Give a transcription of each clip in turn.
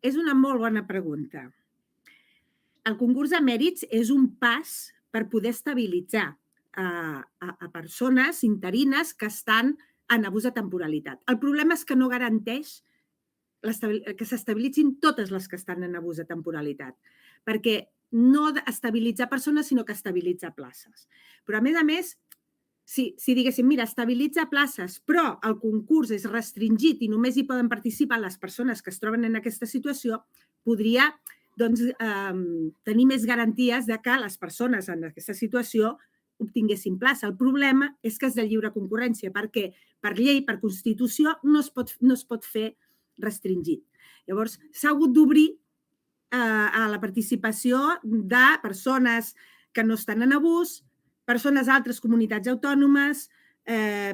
És una molt bona pregunta. El concurs de mèrits és un pas per poder estabilitzar a persones interines que estan en abús de temporalitat. El problema és que no garanteix que s'estabilitzin totes les que estan en abús de temporalitat, perquè no estabilitzar persones, sinó que estabilitza places. Però, a més, si diguéssim, mira, estabilitza places, però el concurs és restringit i només hi poden participar les persones que es troben en aquesta situació, podria tenir més garanties de que les persones en aquesta situació obtinguessin plaça. El problema és que és de lliure concurrència, perquè per llei, per Constitució, no es pot fer restringit. Llavors, s'ha hagut d'obrir a la participació de persones que no estan en abús, persones d'altres comunitats autònomes,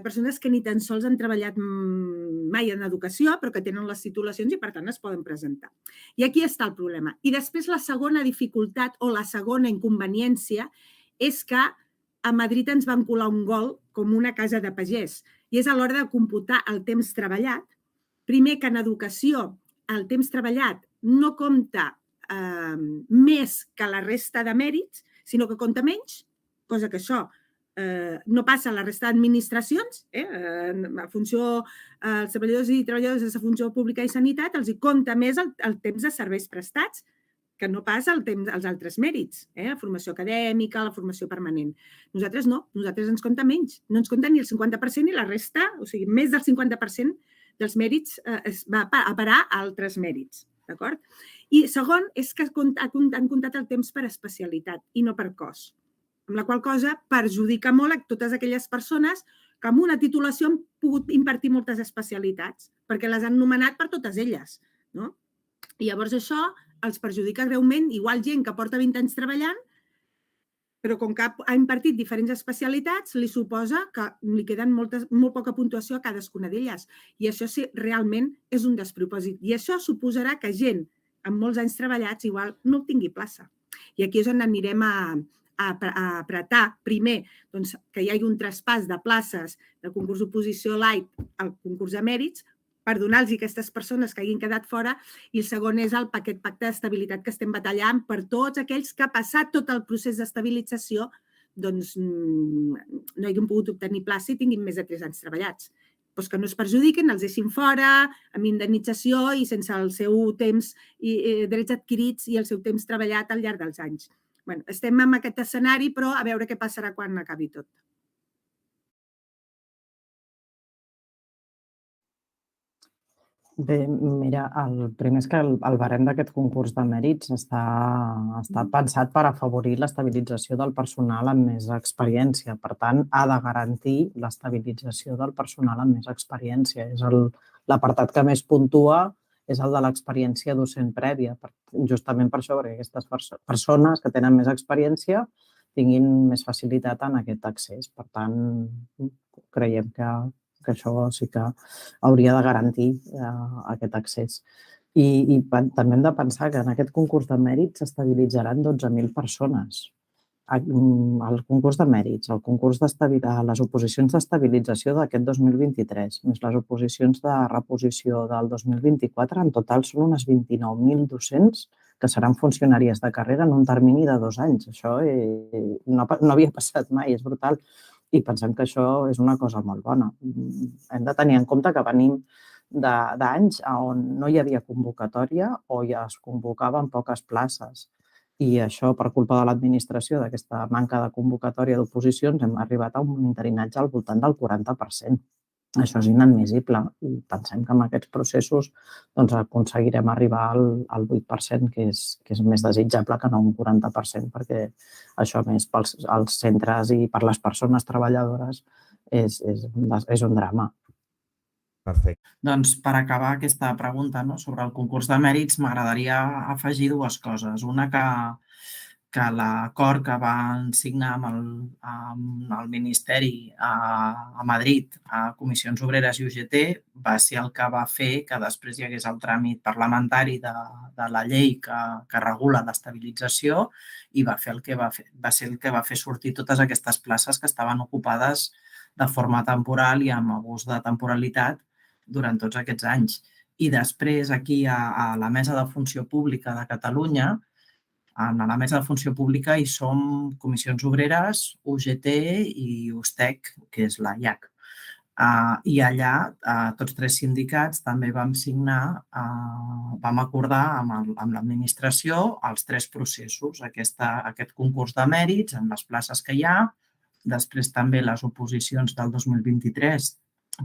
persones que ni tan sols han treballat mai en educació, però que tenen les titulacions i, per tant, es poden presentar. I aquí està el problema. I després la segona dificultat o la segona inconveniència és que a Madrid ens van colar un gol com una casa de pagès, i és a l'hora de computar el temps treballat. Primer, que en educació el temps treballat no compta més que la resta de mèrits, sinó que compta menys, cosa que això no passa a la resta d'administracions. A funció, els treballadors i treballadores de la funció pública i sanitat els hi compta més el temps de serveis prestats que no pas els altres mèrits, la formació acadèmica, la formació permanent. Nosaltres no, nosaltres ens compta menys. No ens compta ni el 50% i la resta, o sigui, més del 50% dels mèrits es va a parar a altres mèrits. D'acord? I segon, és que han comptat el temps per especialitat i no per cos, amb la qual cosa perjudica molt a totes aquelles persones que amb una titulació han pogut impartir moltes especialitats, perquè les han nomenat per totes elles. I llavors això els perjudica greument, igual gent que porta 20 anys treballant, però com que ha impartit diferents especialitats, li suposa que li queden molt poca puntuació a cadascuna d'elles. I això realment és un despropòsit. I això suposarà que gent amb molts anys treballats igual no obtingui plaça. I aquí és on anirem a apretar, primer, que hi hagi un traspàs de places del concurs d'oposició light al concurs de mèrits, per donar-los a aquestes persones que hagin quedat fora, i el segon és aquest pacte d'estabilitat que estem batallant per tots aquells que, passat tot el procés d'estabilització, no hagin pogut obtenir plaça i tinguin més de 3 anys treballats. Que no es perjudiquin, els deixin fora, amb indemnització i sense el seu temps i drets adquirits i el seu temps treballat al llarg dels anys. Estem en aquest escenari, però a veure què passarà quan acabi tot. Bé, mira, el primer és que el barem d'aquest concurs de mèrits està pensat per afavorir l'estabilització del personal amb més experiència. Per tant, ha de garantir l'estabilització del personal amb més experiència. És l'apartat que més puntua, és el de l'experiència docent prèvia, justament per això, perquè aquestes persones que tenen més experiència tinguin més facilitat en aquest accés. Per tant, creiem que això sí que hauria de garantir aquest accés. I també hem de pensar que en aquest concurs de mèrits s'estabilitzaran 12.000 persones. El concurs de mèrits, el concurs les oposicions d'estabilització d'aquest 2023, més les oposicions de reposició del 2024, en total són unes 29.000 docents que seran funcionàries de carrera en un termini de 2 anys. Això no havia passat mai, és brutal. I pensem que això és una cosa molt bona. Hem de tenir en compte que venim d'anys on no hi havia convocatòria o ja es convocaven poques places. I això, per culpa de l'administració, d'aquesta manca de convocatòria d'oposicions, hem arribat a un interinatge al voltant del 40%. Això és inadmissible i pensem que amb aquests processos aconseguirem arribar al 8%, que és més desitjable que no un 40%, perquè això més pels centres i per les persones treballadores és un drama. Perfecte. Doncs per acabar aquesta pregunta sobre el concurs de mèrits m'agradaria afegir 2 coses. Una, que l'acord que van signar amb el Ministeri a Madrid, a Comissions Obreres i UGT, va ser el que va fer que després hi hagués el tràmit parlamentari de la llei que regula l'estabilització i va ser el que va fer sortir totes aquestes places que estaven ocupades de forma temporal i amb abús de temporalitat durant tots aquests anys. I després aquí a la Mesa de Funció Pública de Catalunya, a la Mesa de Funció Pública hi som Comissions Obreres, UGT i USTEC, que és la IAC. I allà tots tres sindicats també vam signar, vam acordar amb l'administració els tres processos, aquest concurs de mèrits amb les places que hi ha, després també les oposicions del 2023,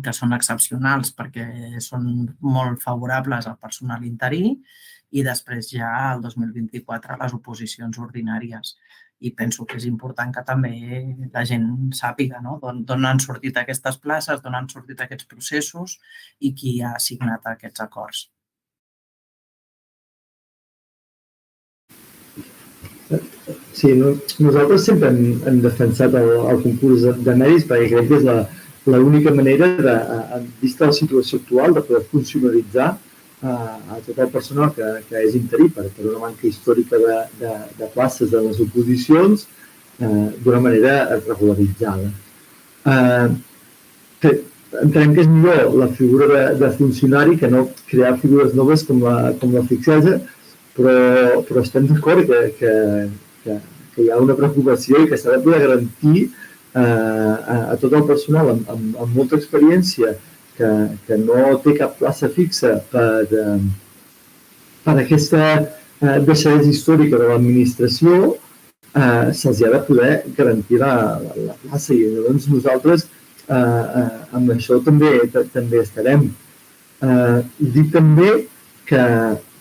que són excepcionals perquè són molt favorables al personal interí, i després ja el 2024 les oposicions ordinàries. I penso que és important que també la gent sàpiga d'on han sortit aquestes places, d'on han sortit aquests processos i qui ha signat aquests acords. Sí, nosaltres sempre hem defensat el concurs de mèrits perquè crec que és l'única manera, vista la situació actual, de poder funcionalitzar a tot el personal que és interí per una manca històrica de places de les oposicions d'una manera regularitzada. Entenem que és millor la figura de funcionari que no crear figures noves com la fixesa, però estem d'acord que hi ha una preocupació i que s'ha de poder garantir a tot el personal amb molta experiència que no té cap plaça fixa per aquesta deixadesa històrica de l'administració, se'ls ha de poder garantir la plaça. I llavors nosaltres amb això també estarem. Dic també que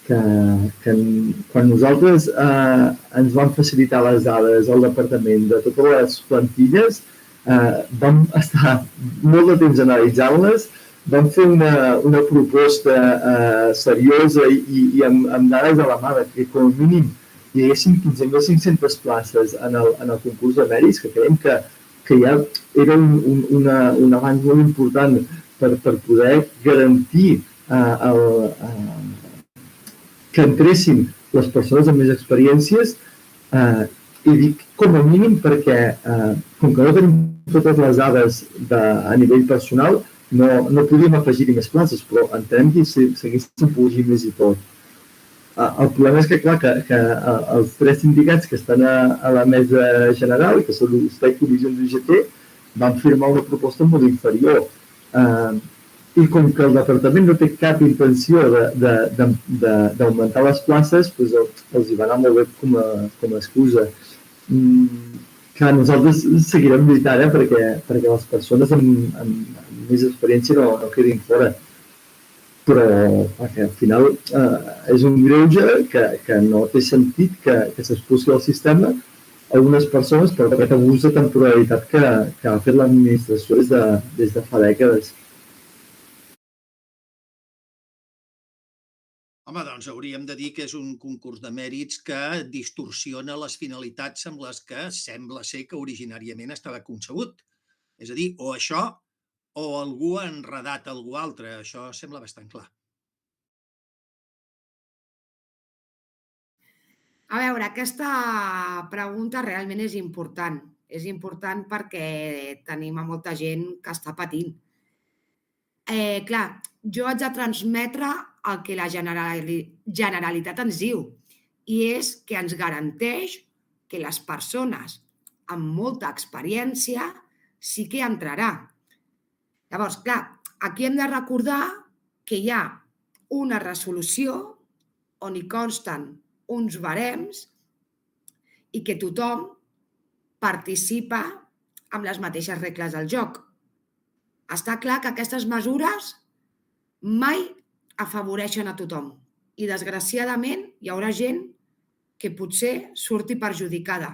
quan nosaltres ens van facilitar les dades al departament de totes les plantilles, vam estar molt de temps analitzant-les, vam fer una proposta seriosa i amb dades a la mà que com a mínim hi haguessin 15.500 places en el concurs de mèrits, que creiem que ja era un avanç molt important per poder garantir que entressin les persones amb més experiències, i dic com a mínim perquè, com que no tenim totes les dades a nivell personal, no podíem afegir-hi més places, però entenem que s'haguessin pogut més i tot. El problema és que, clar, que els tres sindicats que estan a la mesa general, que són USTEC, Comissions i UGT, van firmar una proposta molt inferior. I com que el departament no té cap intenció d'augmentar les places, els hi va anar molt bé com a excusa. Que nosaltres seguirem lluitant perquè les persones amb més experiència no quedin fora. Però al final és un greuge que no té sentit que s'expulsi del sistema a unes persones per aquest abús de temporalitat que ha fet l'administració des de fa dècades. Home, doncs hauríem de dir que és un concurs de mèrits que distorsiona les finalitats amb les que sembla ser que originàriament estava concebut. És a dir, o això o algú ha enredat algú altre. Això sembla bastant clar. A veure, aquesta pregunta realment és important. És important perquè tenim a molta gent que està patint. Clar, jo haig de transmetre el que la Generalitat ens diu, i és que ens garanteix que les persones amb molta experiència sí que entrarà. Llavors, clar, aquí hem de recordar que hi ha una resolució on hi consten uns barems i que tothom participa amb les mateixes regles del joc. Està clar que aquestes mesures mai afavoreixen a tothom i, desgraciadament, hi haurà gent que potser surti perjudicada.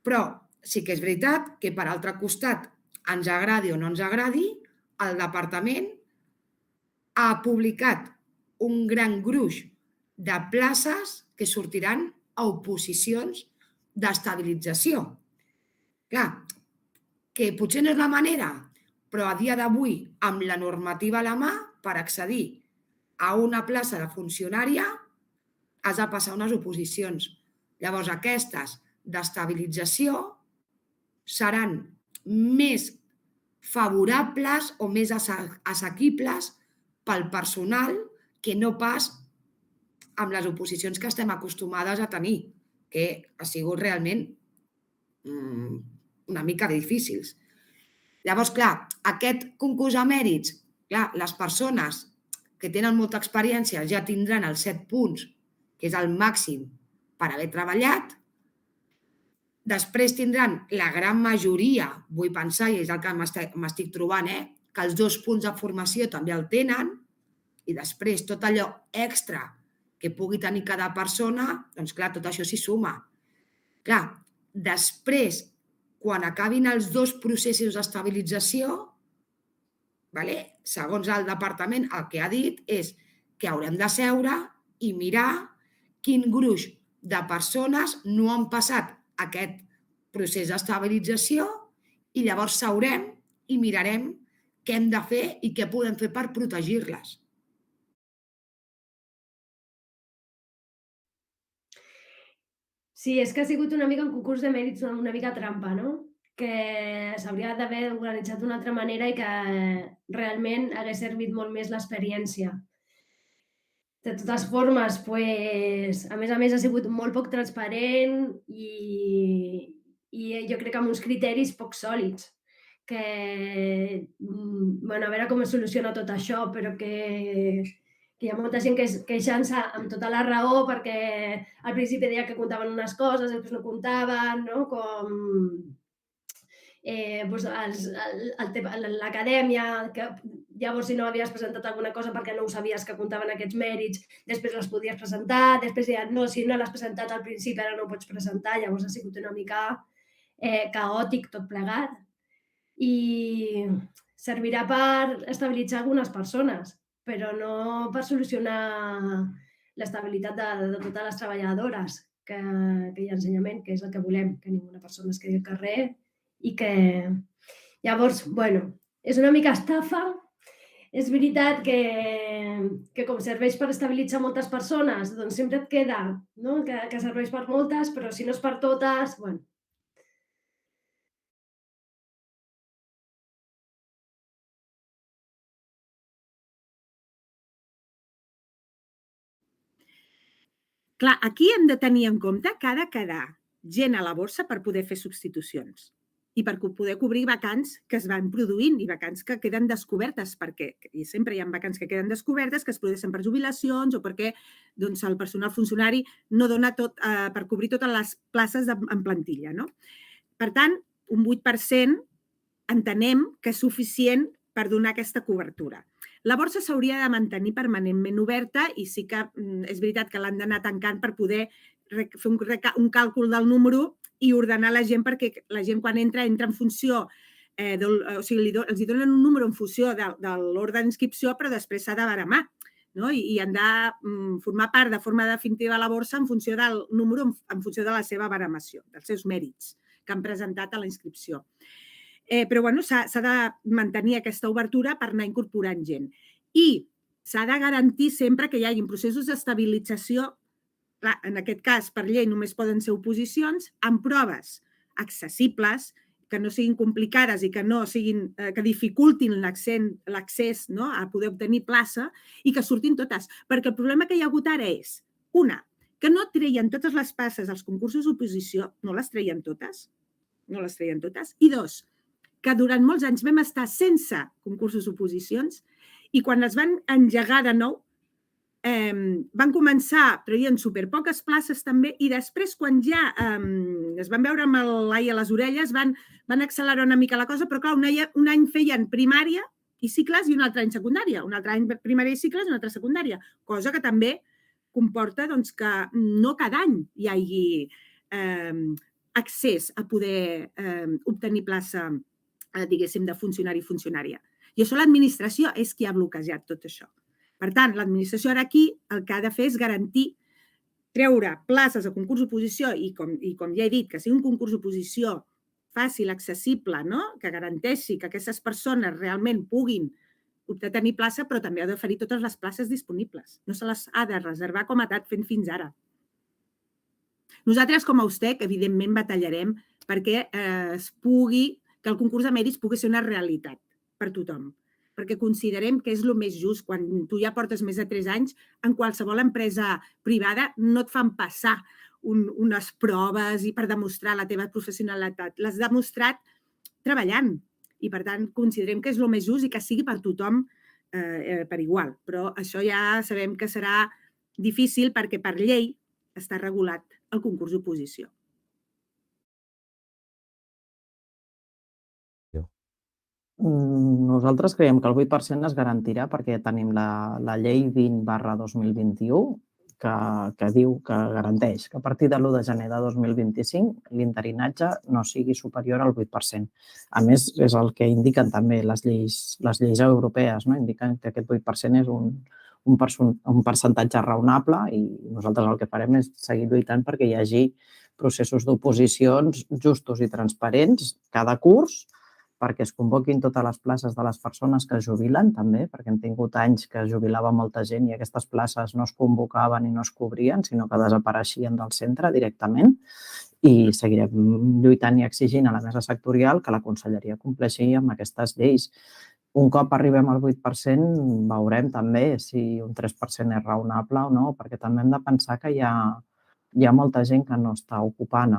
Però sí que és veritat que, per altre costat, ens agradi o no ens agradi, el departament ha publicat un gran gruix de places que sortiran a oposicions d'estabilització. Clar, que potser no és la manera, però a dia d'avui, amb la normativa a la mà, per accedir a una plaça de funcionària has de passar unes oposicions. Llavors, aquestes d'estabilització seran més favorables o més assequibles pel personal que no pas amb les oposicions que estem acostumades a tenir, que ha sigut realment una mica difícils. Llavors, clar, aquest concurs a mèrits, clar, les persones que tenen molta experiència ja tindran els 7 punts, que és el màxim per haver treballat. Després tindran la gran majoria, vull pensar, i és el que m'estic trobant, que els 2 punts de formació també el tenen, i després tot allò extra que pugui tenir cada persona, doncs clar, tot això s'hi suma. Clar, després, quan acabin els 2 processos d'estabilització, segons el departament, el que ha dit és que haurem de seure i mirar quin gruix de persones no han passat aquest procés d'estabilització i llavors seurem i mirarem què hem de fer i què podem fer per protegir-les. Sí, és que ha sigut una mica un concurs de mèrits, una mica trampa, no? Que s'hauria d'haver organitzat d'una altra manera i que realment hagués servit molt més l'experiència. De totes formes, a més, ha sigut molt poc transparent i jo crec que amb uns criteris poc sòlids. Que, a veure com es soluciona tot això, però que hi ha molta gent queixant-se amb tota la raó perquè al principi deia que comptaven unes coses, després no comptaven, no? Com l'acadèmia, que llavors si no havies presentat alguna cosa perquè no ho sabies que comptaven aquests mèrits, després les podies presentar, després deien no, si no l'has presentat al principi ara no ho pots presentar, llavors ha sigut una mica caòtic tot plegat i servirà per estabilitzar algunes persones, però no per solucionar l'estabilitat de totes les treballadores que hi ha ensenyament, que és el que volem, que ninguna persona es quedi al carrer i que llavors, és una mica estafa. És veritat que com serveix per estabilitzar moltes persones, doncs sempre et queda que serveix per moltes, però si no és per totes, Clar, aquí hem de tenir en compte que ha de quedar gent a la borsa per poder fer substitucions i per poder cobrir vacants que es van produint i vacants que queden descobertes, perquè sempre hi ha vacants que queden descobertes, que es produeixen per jubilacions o perquè el personal funcionari no dona per cobrir totes les places en plantilla. No? Per tant, un 8% entenem que és suficient per donar aquesta cobertura. La borsa s'hauria de mantenir permanentment oberta i sí que és veritat que l'han d'anar tancant per poder fer un càlcul del número i ordenar la gent perquè la gent quan entra en funció, o sigui, els donen un número en funció de l'ordre d'inscripció, però després s'ha de baremar i han de formar part de forma definitiva a la borsa en funció del número, en funció de la seva baremació, dels seus mèrits que han presentat a la inscripció. Però s'ha de mantenir aquesta obertura per anar incorporant gent. I s'ha de garantir sempre que hi hagi processos d'estabilització. En aquest cas, per llei, només poden ser oposicions amb proves accessibles, que no siguin complicades i que dificultin l'accés a poder obtenir plaça i que surtin totes. Perquè el problema que hi ha hagut ara és, una, que no treien totes les places als concursos d'oposició, no les treien totes, i dos, que durant molts anys vam estar sense concursos d'oposicions i quan es van engegar de nou van començar traient superpoques places també i després quan ja es van veure amb l'ai a les orelles van accelerar una mica la cosa, però clar, un any feien primària i cicles i un altre any secundària, un altre any primària i cicles i un altre secundària, cosa que també comporta que no cada any hi hagi accés a poder obtenir plaça, diguéssim, de funcionari i funcionària. I això l'administració és qui ha bloquejat tot això. Per tant, l'administració ara aquí el que ha de fer és garantir, treure places a concurs d'oposició i, com ja he dit, que sigui un concurs d'oposició fàcil, accessible, que garanteixi que aquestes persones realment puguin obtenir plaça, però també ha d'oferir totes les places disponibles. No se les ha de reservar com ha estat fent fins ara. Nosaltres, com a USTEC, evidentment batallarem perquè que el concurs de mèrits pugui ser una realitat per tothom. perquè considerem que és el més just. Quan tu ja portes més de 3 anys, en qualsevol empresa privada no et fan passar unes proves i per demostrar la teva professionalitat. L'has demostrat treballant i, per tant, considerem que és el més just i que sigui per tothom per igual. Però això ja sabem que serà difícil perquè per llei està regulat el concurs d'oposició. Nosaltres creiem que el 8% es garantirà perquè tenim la llei 20/2021 que diu que garanteix que a partir de l'1 de gener de 2025 l'interinatge no sigui superior al 8%. A més, és el que indiquen també les lleis europees, no? Indiquen que aquest 8% és un percentatge raonable i nosaltres el que farem és seguir lluitant perquè hi hagi processos d'oposicions justos i transparents cada curs, perquè es convoquin totes les places de les persones que es jubilen també, perquè hem tingut anys que es jubilava molta gent i aquestes places no es convocaven i no es cobrien, sinó que desapareixien del centre directament. I seguirem lluitant i exigint a la mesa sectorial que la Conselleria compleixi amb aquestes lleis. Un cop arribem al 8%, veurem també si un 3% és raonable o no, perquè també hem de pensar que hi ha molta gent que no està ocupant,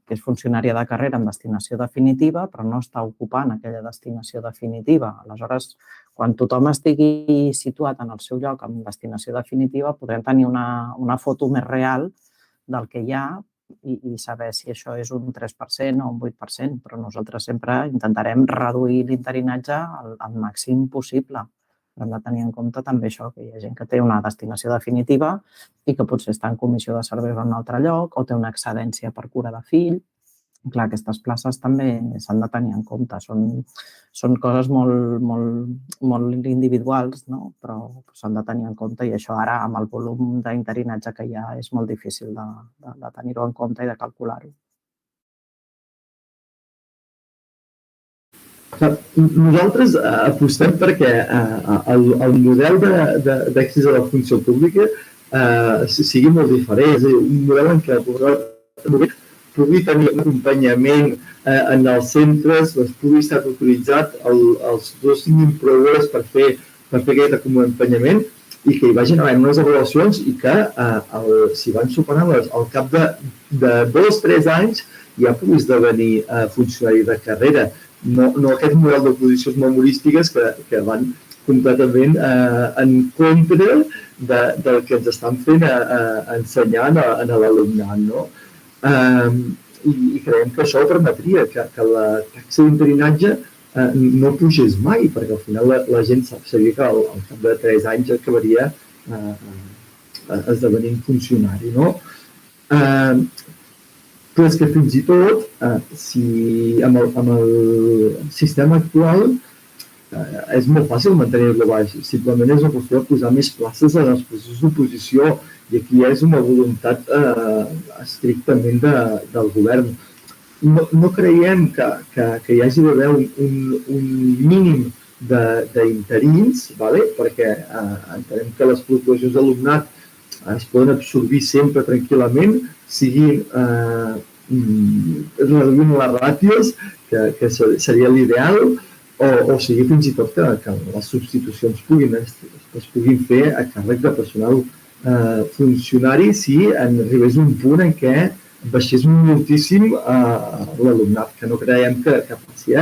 que és funcionària de carrera en destinació definitiva, però no està ocupant aquella destinació definitiva. Aleshores, quan tothom estigui situat en el seu lloc en destinació definitiva, podrem tenir una foto més real del que hi ha i saber si això és un 3% o un 8%, però nosaltres sempre intentarem reduir l'interinatge al màxim possible. Hem de tenir en compte també això, que hi ha gent que té una destinació definitiva i que potser està en comissió de serveis en un altre lloc o té una excedència per cura de fill. Clar, aquestes places també s'han de tenir en compte. Són coses molt individuals, no? Però s'han de tenir en compte i això ara, amb el volum d'interinatge que hi ha, és molt difícil de tenir-ho en compte i de calcular-ho. Nosaltres apostem perquè el model d'accés a la funció pública sigui molt diferent. És a dir, un model en què el pugui tenir un acompanyament en els centres, pugui estar autoritzat els 2 tinguin prou hores per fer aquest acompanyament i que hi vagin havent unes avaluacions i que si van superant al cap de 2 o 3 anys ja pugui esdevenir funcionari de carrera. No aquest model d'oposicions memorístiques que van completament en contra del que ens estan fent ensenyar a l'alumnat, no? I creiem que això permetria que la taxa d'interinatge no pugés mai, perquè al final la gent sabia que al cap de 3 anys acabaria esdevenint funcionari, no? Però és que fins i tot, si amb el sistema actual és molt fàcil mantenir-lo baix. Simplement és una qüestió de posar més places en els processos d'oposició i aquí és una voluntat estrictament del govern. No creiem que hi hagi d'haver un mínim d'interins, perquè entenem que les fluctuacions d'alumnat es poden absorbir sempre tranquil·lament, siguin reduint les ràtios, que seria l'ideal, o sigui fins i tot que les substitucions es puguin fer a càrrec de personal funcionari si arribés un punt en què baixés moltíssim l'alumnat, que no creiem que passi,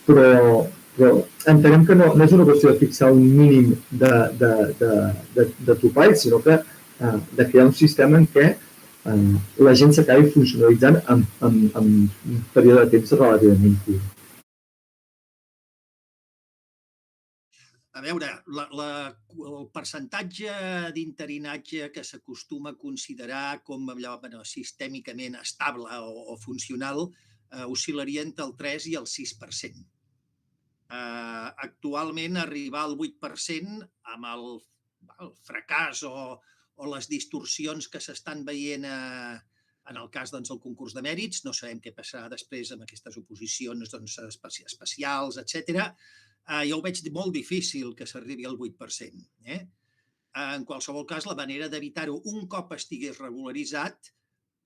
però entenem que no és una qüestió de fixar un mínim de topall, sinó que de crear un sistema en què la gent s'acabi funcionalitzant en un període de temps relativament curt. A veure, el percentatge d'interinatge que s'acostuma a considerar com sistèmicament estable o funcional oscil·laria entre el 3 i el 6%. Actualment, arribar al 8% amb el fracàs o les distorsions que s'estan veient en el cas del concurs de mèrits, no sabem què passarà després amb aquestes oposicions especials, etc. Jo ho veig molt difícil que s'arribi al 8%. En qualsevol cas, la manera d'evitar-ho un cop estigués regularitzat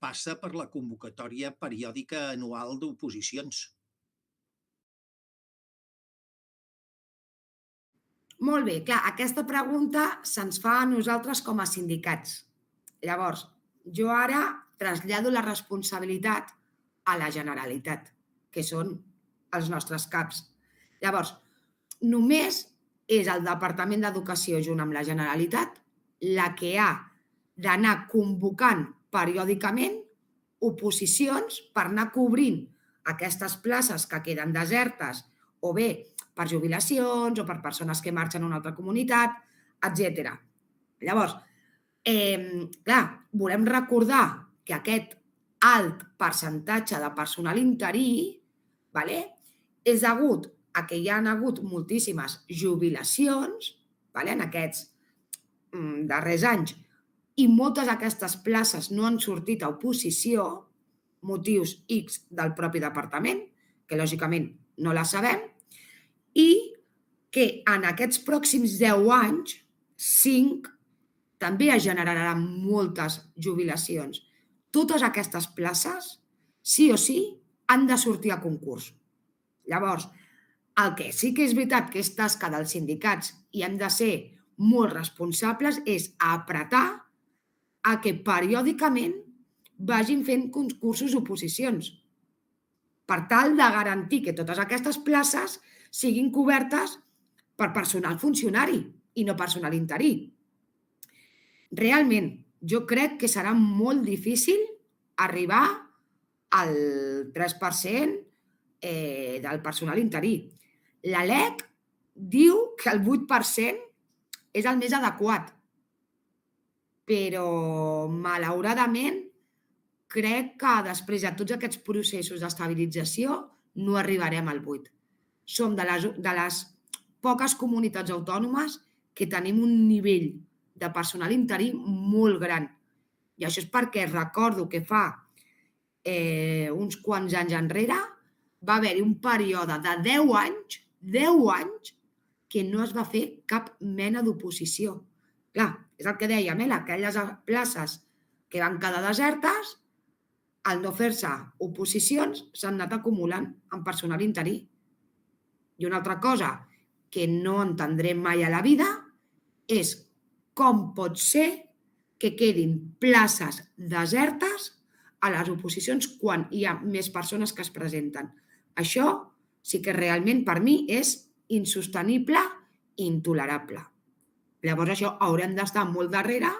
passa per la convocatòria periòdica anual d'oposicions. Molt bé, clar, aquesta pregunta se'ns fa a nosaltres com a sindicats. Llavors, jo ara trasllado la responsabilitat a la Generalitat, que són els nostres caps. Llavors, només és el Departament d'Educació junt amb la Generalitat la que ha d'anar convocant periòdicament oposicions per anar cobrint aquestes places que queden desertes o bé per jubilacions o per persones que marxen a una altra comunitat, etc. Llavors, clar, volem recordar que aquest alt percentatge de personal interí és degut a que hi ha hagut moltíssimes jubilacions en aquests darrers anys i moltes d'aquestes places no han sortit a oposició, motius X del propi departament, que lògicament no la sabem, i que en aquests pròxims 10 anys, 5, també es generaran moltes jubilacions. Totes aquestes places, sí o sí, han de sortir a concurs. Llavors, el que sí que és veritat que és tasca dels sindicats i hem de ser molt responsables és apretar a que periòdicament vagin fent concursos oposicions per tal de garantir que totes aquestes places siguin cobertes per personal funcionari i no personal interí. Realment, jo crec que serà molt difícil arribar al 3% del personal interí. La LEC diu que el 8% és el més adequat, però malauradament crec que després de tots aquests processos d'estabilització no arribarem al 8%. Som de les poques comunitats autònomes que tenim un nivell de personal interí molt gran. I això és perquè recordo que fa uns quants anys enrere va haver-hi un període de 10 anys, que no es va fer cap mena d'oposició. Clar, és el que dèiem, aquelles places que van quedar desertes, al no fer-se oposicions, s'han anat acumulant en personal interí. I una altra cosa que no entendrem mai a la vida és com pot ser que quedin places desertes a les oposicions quan hi ha més persones que es presenten. Això sí que realment per mi és insostenible i intolerable. Llavors això haurem d'estar molt darrere,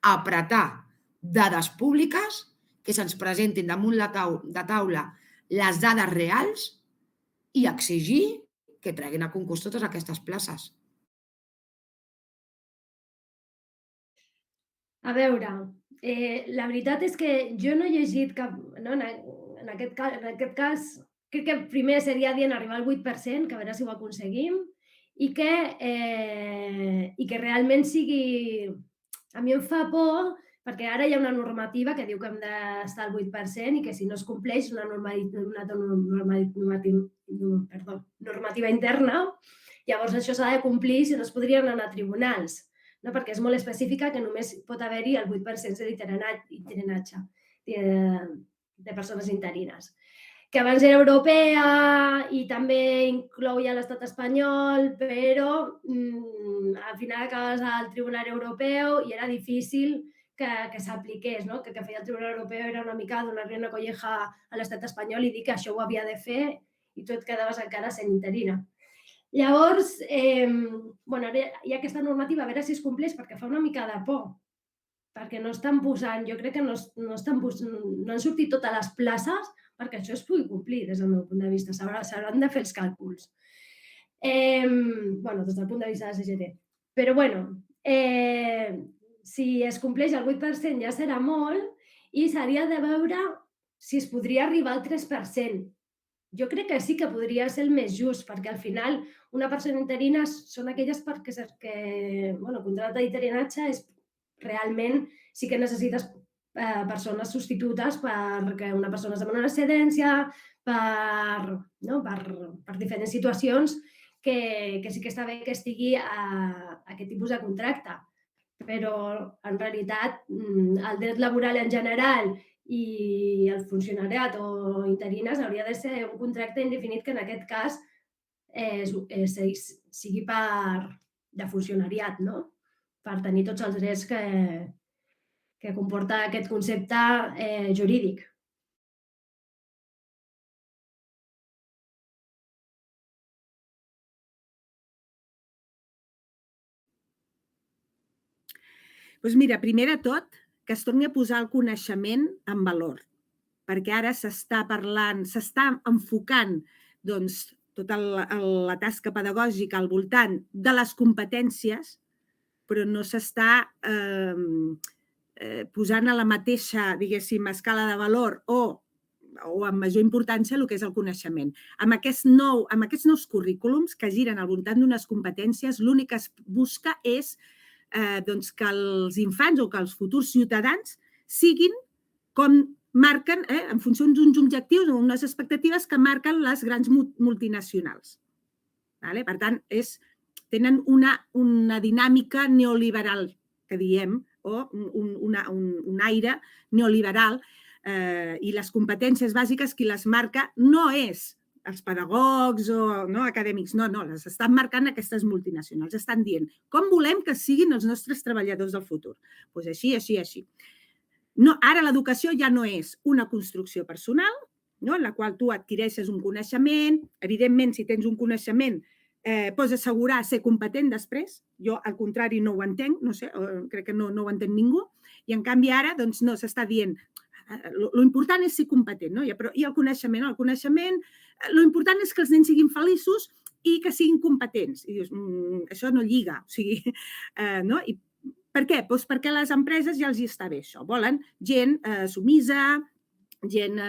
apretar dades públiques, que se'ns presentin damunt de taula les dades reals i exigir que treguin a concurs totes aquestes places. A veure, la veritat és que jo no he llegit cap... No? En aquest cas, crec que primer seria dient arribar al 8%, que a veure si ho aconseguim, i que realment sigui... A mi em fa por, perquè ara hi ha una normativa que diu que hem d'estar al 8% i que si no es compleix una normativa interna, llavors això s'ha de complir, si no es podrien anar a tribunals, no? Perquè és molt específica que només pot haver-hi el 8% d'interinatge de persones interines. Que abans era europea i també incloïa l'estat espanyol, però al final acabes al Tribunal Europeu i era difícil que s'apliqués, no? Que feia el Tribunal Europeu era una mica donar-li una colleja a l'estat espanyol i dir que això ho havia de fer i tu et quedaves encara sent interina. Llavors, ara hi ha aquesta normativa, a veure si es compleix, perquè fa una mica de por, perquè no estan posant, jo crec que no han sortit totes les places perquè això es pugui complir des del meu punt de vista. S'hauran de fer els càlculs. Des del punt de vista de la CGT. Però, si es compleix el 8% ja serà molt i s'hauria de veure si es podria arribar al 3%. Jo crec que sí que podria ser el més just, perquè al final una persona interina són aquelles que contracte d'interinatge és realment sí que necessites persones substitutes perquè una persona es demana una excedència, per diferents situacions que sí que està bé que estigui a aquest tipus de contracte. Però, en realitat, el dret laboral en general i el funcionariat o interines hauria de ser un contracte indefinit que en aquest cas sigui per de funcionariat, no? Per tenir tots els drets que comporta aquest concepte jurídic. Doncs mira, primer de tot, que es torni a posar el coneixement en valor, perquè ara s'està parlant, s'està enfocant tota la tasca pedagògica al voltant de les competències, però no s'està posant a la mateixa, diguéssim, escala de valor o amb major importància el que és el coneixement. Amb aquests nous currículums que giren al voltant d'unes competències, l'únic que es busca és que els infants o que els futurs ciutadans siguin com marquen, en funció d'uns objectius o unes expectatives que marquen les grans multinacionals. Per tant, tenen una dinàmica neoliberal, que diem, o un aire neoliberal, i les competències bàsiques qui les marca no és els pedagogs o acadèmics, no, les estan marcant aquestes multinacionals, estan dient com volem que siguin els nostres treballadors del futur. Doncs així, així, així. Ara l'educació ja no és una construcció personal, en la qual tu adquireixes un coneixement, evidentment, si tens un coneixement, pots assegurar ser competent després. Jo, al contrari, no ho entenc, no sé, crec que no ho entén ningú, i en canvi ara no s'està dient l'important és ser competent, no? I el coneixement, l'important és que els nens siguin feliços i que siguin competents. I dius, això no lliga, o sigui, no? I per què? Doncs perquè a les empreses ja els hi està bé això. Volen gent sumisa, gent,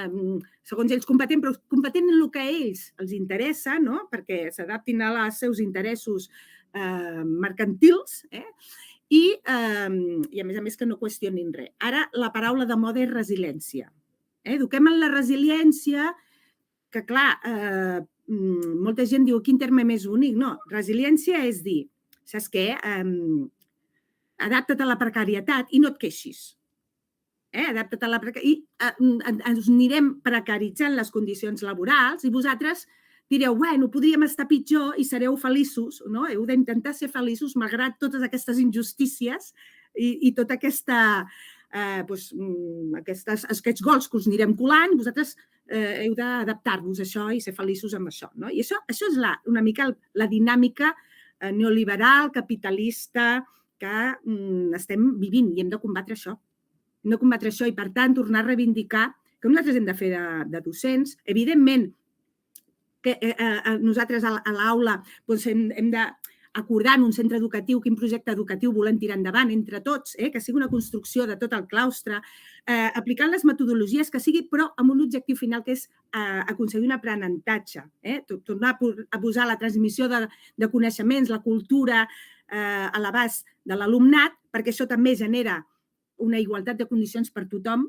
segons ells, competent, però competent en el que a ells els interessa, no? Perquè s'adaptin als seus interessos mercantils, i, a més, que no qüestionin res. Ara, la paraula de moda és resiliència. Eduquem en la resiliència, que, clar, molta gent diu, quin terme més bonic. No, resiliència és dir, saps què? Adapta't a la precarietat i no et queixis. Adapta't a la precarietat i ens anirem precaritzant les condicions laborals i vosaltres direu, bueno, podríem estar pitjor i sereu feliços, no? Heu d'intentar ser feliços malgrat totes aquestes injustícies i tota aquests gols que us anirem colant, vosaltres heu d'adaptar-vos a això i ser feliços amb això. I això és una mica la dinàmica neoliberal, capitalista que estem vivint i hem de combatre això. Hem de combatre això i, per tant, tornar a reivindicar que nosaltres hem de fer de docents. Evidentment, que nosaltres a l'aula hem d'acordar en un centre educatiu quin projecte educatiu volem tirar endavant entre tots, que sigui una construcció de tot el claustre, aplicant les metodologies que sigui, però amb un objectiu final que és aconseguir un aprenentatge, tornar a posar la transmissió de coneixements, la cultura a l'abast de l'alumnat, perquè això també genera una igualtat de condicions per tothom,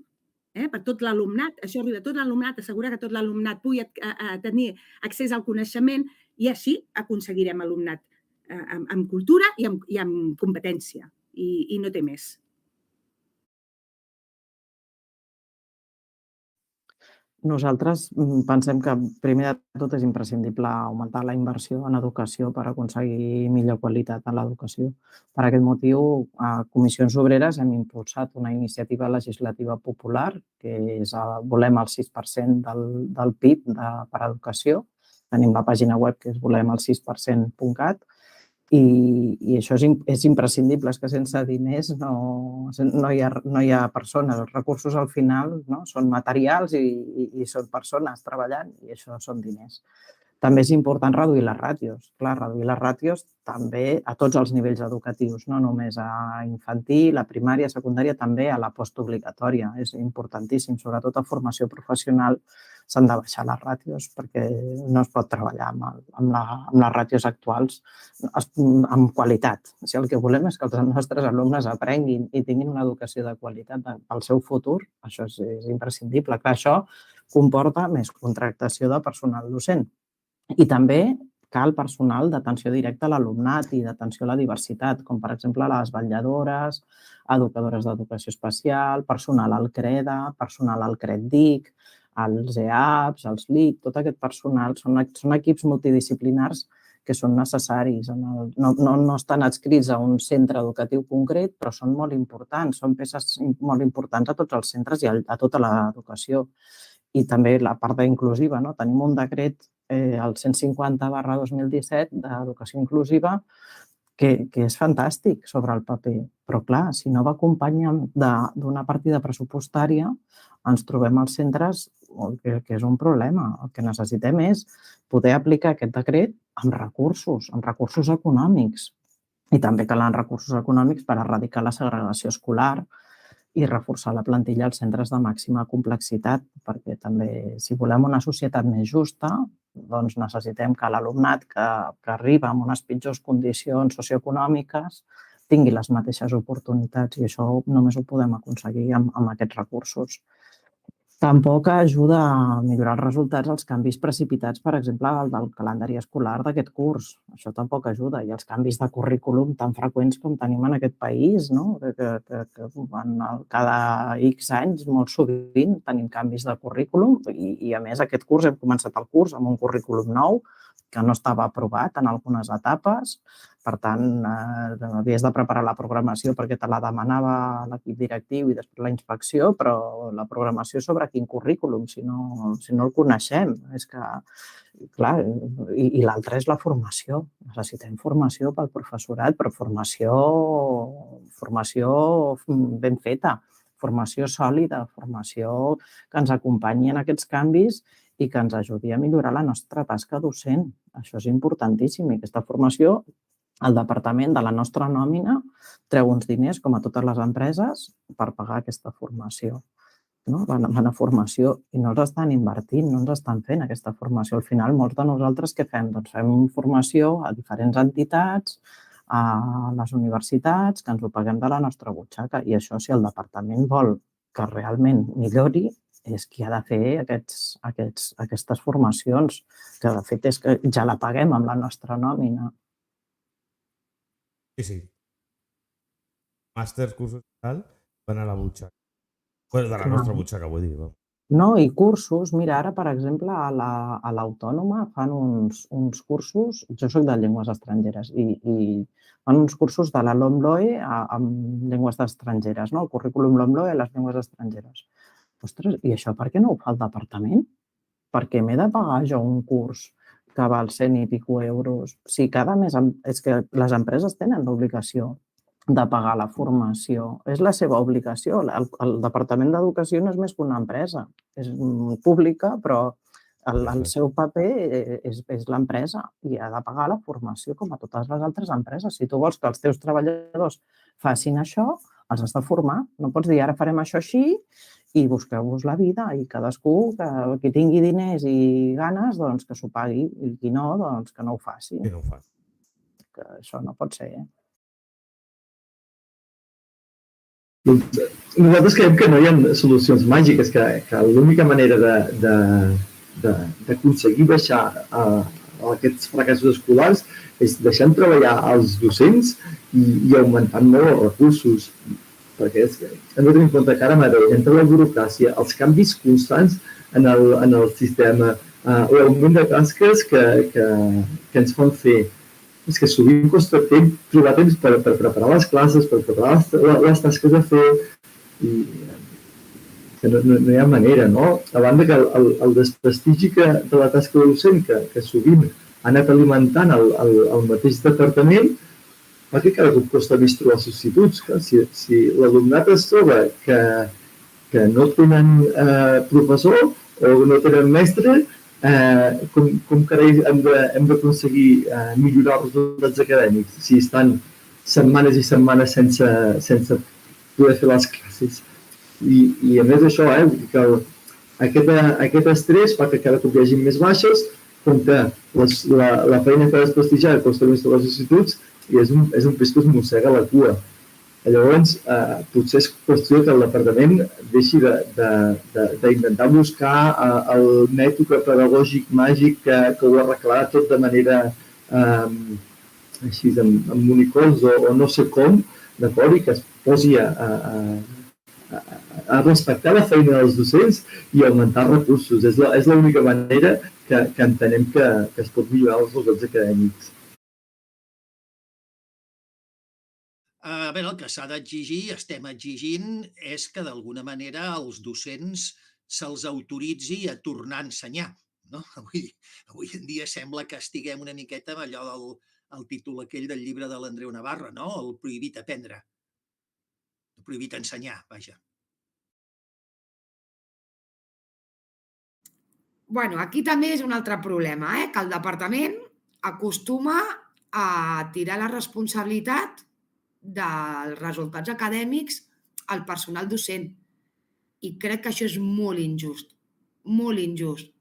per tot l'alumnat, això arriba a tot l'alumnat, assegurar que tot l'alumnat pugui tenir accés al coneixement i així aconseguirem alumnat amb cultura i amb competència i no té més. Nosaltres pensem que primer de tot és imprescindible augmentar la inversió en educació per aconseguir millor qualitat en l'educació. Per aquest motiu, a Comissions Obreres hem impulsat una iniciativa legislativa popular que és volem el 6% del PIB per a educació. Tenim la pàgina web que és volemelsis%.cat i això és imprescindible, és que sense diners no hi ha persones. Els recursos al final són materials i són persones treballant i això són diners. També és important reduir les ràtios. Clar, reduir les ràtios també a tots els nivells educatius, no només a infantil, a primària, a secundària, també a la postobligatòria. És importantíssim, sobretot a formació professional s'han de baixar les ràtios perquè no es pot treballar amb les ràtios actuals amb qualitat. El que volem és que els nostres alumnes aprenguin i tinguin una educació de qualitat pel seu futur. Això és imprescindible. Clar, això comporta més contractació de personal docent. I també cal personal d'atenció directa a l'alumnat i d'atenció a la diversitat, com per exemple les vetlladores, educadores d'educació especial, personal al CREDA, personal al CREDDIC, els EAPs, els LIC, tot aquest personal són equips multidisciplinars que són necessaris. No estan adscrits a un centre educatiu concret, però són molt importants, són peces molt importants a tots els centres i a tota l'educació. I també la part inclusiva, no? Tenim un decret, el 150/2017, d'educació inclusiva, que és fantàstic sobre el paper, però clar, si no va acompanyat d'una partida pressupostària, ens trobem als centres que és un problema. El que necessitem és poder aplicar aquest decret amb recursos econòmics. I també calen recursos econòmics per erradicar la segregació escolar i reforçar la plantilla als centres de màxima complexitat, perquè també, si volem una societat més justa, doncs necessitem que l'alumnat que arriba amb unes pitjors condicions socioeconòmiques tingui les mateixes oportunitats i això només ho podem aconseguir amb aquests recursos. Tampoc ajuda a millorar els resultats els canvis precipitats, per exemple, del calendari escolar d'aquest curs. Això tampoc ajuda. I els canvis de currículum tan freqüents com tenim en aquest país, no? Cada X anys, molt sovint, tenim canvis de currículum i, a més, aquest curs hem començat el curs amb un currículum nou que no estava aprovat en algunes etapes. Per tant, havies de preparar la programació perquè te la demanava l'equip directiu i després la inspecció, però la programació sobre quin currículum, si no el coneixem. És que, clar, i l'altre és la formació. Necessitem formació pel professorat, però formació ben feta, formació sòlida, formació que ens acompanyi en aquests canvis i que ens ajudi a millorar la nostra tasca docent. Això és importantíssim i aquesta formació, el departament de la nostra nòmina treu uns diners, com a totes les empreses, per pagar aquesta formació. Van a formació i no els estan invertint, no ens estan fent aquesta formació. Al final, molts de nosaltres què fem? Doncs fem formació a diferents entitats, a les universitats, que ens ho paguem de la nostra butxaca. I això, si el departament vol que realment millori, és qui ha de fer aquestes formacions, que de fet és que ja la paguem amb la nostra nòmina. Sí. Màsters, cursos i tal, van a la butxaca. De la nostra butxaca, vull dir. No, i cursos. Mira, ara, per exemple, a l'Autònoma fan uns cursos, jo soc de llengües estrangeres, i fan uns cursos de la LOMLOE amb llengües estrangeres, el currículum LOMLOE a les llengües estrangeres. Ostres, i això per què no ho fa el departament? Per què m'he de pagar jo un curs que val 100 i pico euros? Si cada mes... És que les empreses tenen l'obligació de pagar la formació. És la seva obligació. El Departament d'Educació no és més que una empresa. És pública, però el seu paper és l'empresa i ha de pagar la formació com a totes les altres empreses. Si tu vols que els teus treballadors facin això, els has de formar. No pots dir, ara farem això així i busqueu-vos la vida i cadascú, qui tingui diners i ganes, doncs que s'ho pagui i qui no, doncs que no ho faci. Que no ho faci. Que això no pot ser, Nosaltres creiem que no hi ha solucions màgiques, que l'única manera d'aconseguir baixar aquests fracassos escolars és deixant treballar els docents i augmentant molt els recursos. Perquè hem de tenir en compte que ara mateix, entre la burocràcia, els canvis constants en el sistema, l'augment de tasques que ens fan fer, és que sovint costa trobar temps per preparar les classes, per preparar les tasques a fer, i no hi ha manera, no? A banda que el desprestigi de la tasca de docent, que sovint ha anat alimentant el mateix departament, perquè cada cop costa més trobar substituts. Si l'alumnat es troba que no tenen professor o no tenen mestre, com carai hem d'aconseguir millorar els resultats acadèmics si estan setmanes i setmanes sense poder fer les classes. I a més això, que aquest estrès fa que cada cop hi hagi més baixes, com que la feina que ha desprestigiat costa més trobar substituts i és un pes que es mossega la cua. Llavors, potser és qüestió que el departament deixi d'intentar buscar el mètode pedagògic màgic que ho arreglarà tot de manera així, amb monicols o no sé com, d'acord, i que es posi a respectar la feina dels docents i augmentar recursos. És l'única manera que entenem que es pot millorar els resultats acadèmics. Bé, el que s'ha d'exigir, estem exigint, és que d'alguna manera als docents se'ls autoritzi a tornar a ensenyar. Avui en dia sembla que estiguem una miqueta amb allò del títol aquell del llibre de l'Andreu Navarra, el prohibit aprendre, el prohibit ensenyar, vaja. Bueno, aquí també és un altre problema, que el departament acostuma a tirar la responsabilitat dels resultats acadèmics al personal docent. I crec que això és molt injust, molt injust.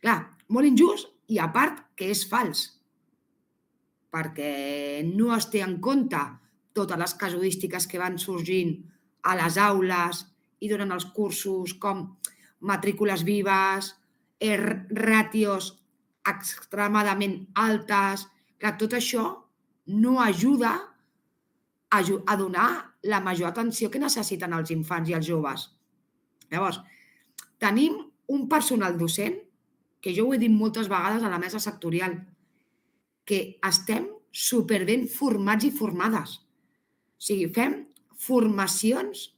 Clar, molt injust i a part que és fals, perquè no es té en compte totes les casuístiques que van sorgint a les aules i durant els cursos, com matrícules vives, ràtios extremadament altes. Clar, tot això no ajuda a donar la major atenció que necessiten els infants i els joves. Llavors, tenim un personal docent, que jo ho he dit moltes vegades a la mesa sectorial, que estem superben formats i formades. O sigui, fem formacions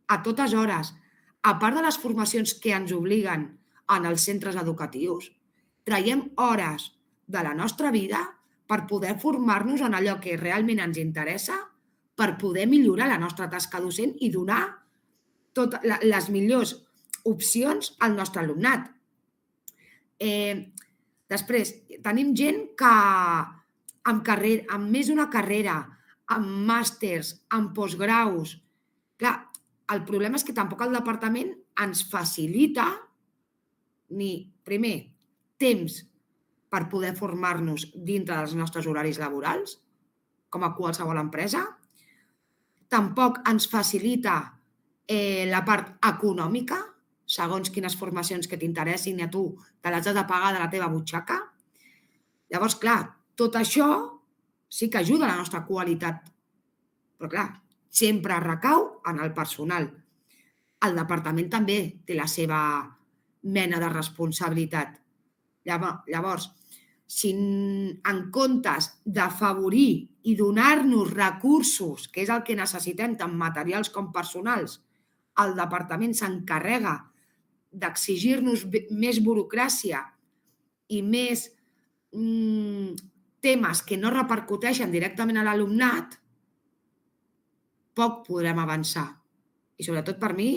a totes hores. A part de les formacions que ens obliguen en els centres educatius, traiem hores de la nostra vida per poder formar-nos en allò que realment ens interessa, per poder millorar la nostra tasca docent i donar totes les millors opcions al nostre alumnat. Després, tenim gent que amb més d'una carrera, amb màsters, amb postgraus. Clar, el problema és que tampoc el departament ens facilita ni, primer, temps per poder formar-nos dintre dels nostres horaris laborals, com a qualsevol empresa. Tampoc ens facilita la part econòmica, segons quines formacions que t'interessin i a tu te les has de pagar de la teva butxaca. Llavors, clar, tot això sí que ajuda a la nostra qualitat. Però, clar, sempre recau en el personal. El departament també té la seva mena de responsabilitat. Llavors, si en comptes d'afavorir i donar-nos recursos, que és el que necessitem tant materials com personals, el departament s'encarrega d'exigir-nos més burocràcia i més temes que no repercuteixen directament a l'alumnat, poc podrem avançar. I sobretot per mi,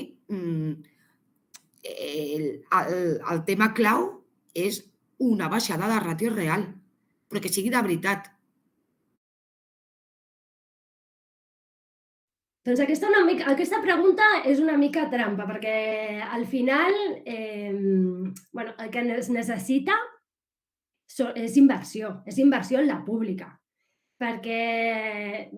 el tema clau és una baixada de ràtio real, però que sigui de veritat. Doncs aquesta pregunta és una mica trampa, perquè al final el que es necessita és inversió en la pública. Perquè,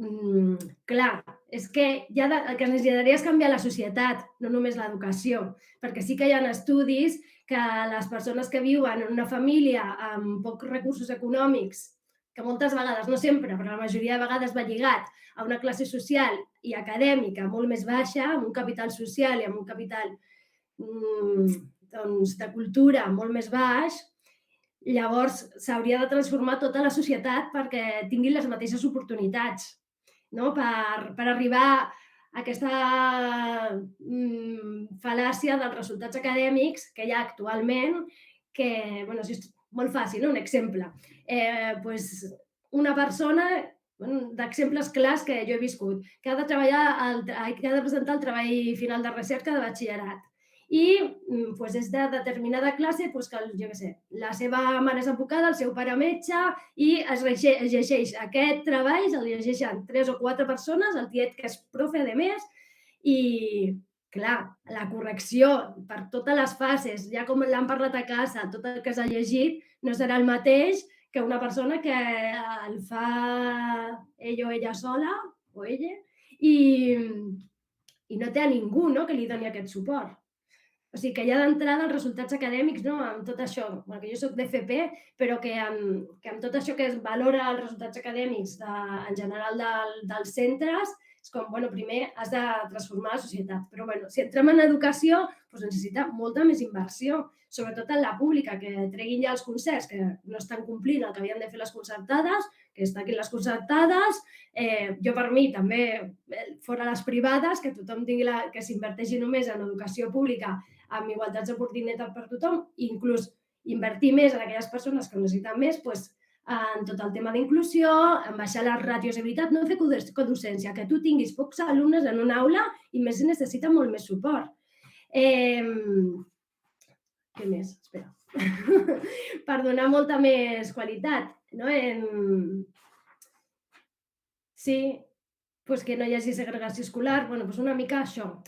clar, és que el que es necessitaria és canviar la societat, no només l'educació, perquè sí que hi ha estudis que les persones que viuen en una família amb pocs recursos econòmics, que moltes vegades, no sempre, però la majoria de vegades va lligat a una classe social i acadèmica molt més baixa, amb un capital social i amb un capital de cultura molt més baix, llavors s'hauria de transformar tota la societat perquè tinguin les mateixes oportunitats, per arribar a aquesta fal·làcia dels resultats acadèmics que hi ha actualment, que és molt fàcil, un exemple. Una persona, d'exemples clars que jo he viscut, que ha de presentar el treball final de recerca de batxillerat i és de determinada classe que, jo què sé, la seva mare és advocada, el seu pare metge i es llegeix aquest treball, el llegeixen 3 o 4 persones, el tiet que és profe de més i, clar, la correcció per totes les fases, ja com l'han parlat a casa, tot el que s'ha llegit, no serà el mateix que una persona que el fa ell o ella sola, o ella, i no té a ningú que li doni aquest suport. O sigui, que ja d'entrada els resultats acadèmics, amb tot això, que jo soc d'FP, però que amb tot això que es valora els resultats acadèmics en general dels centres, és com, bueno, primer has de transformar la societat. Però, bueno, si entrem en educació, doncs necessita molta més inversió, sobretot en la pública, que treguin ja els concerts, que no estan complint el que havien de fer les concertades, que es tanquin les concertades. Jo, per mi, també, fora les privades, que tothom tingui que s'inverteixi només en educació pública amb igualtats d'oportunitats per tothom, inclús invertir més en aquelles persones que ho necessiten més, doncs, en tot el tema d'inclusió, en baixar les ràtios, de veritat, no fer codocència, que tu tinguis pocs alumnes en una aula i més si necessita molt més suport. Què més? Espera. Per donar molta més qualitat, no? Sí, doncs que no hi hagi segregació escolar, doncs una mica això.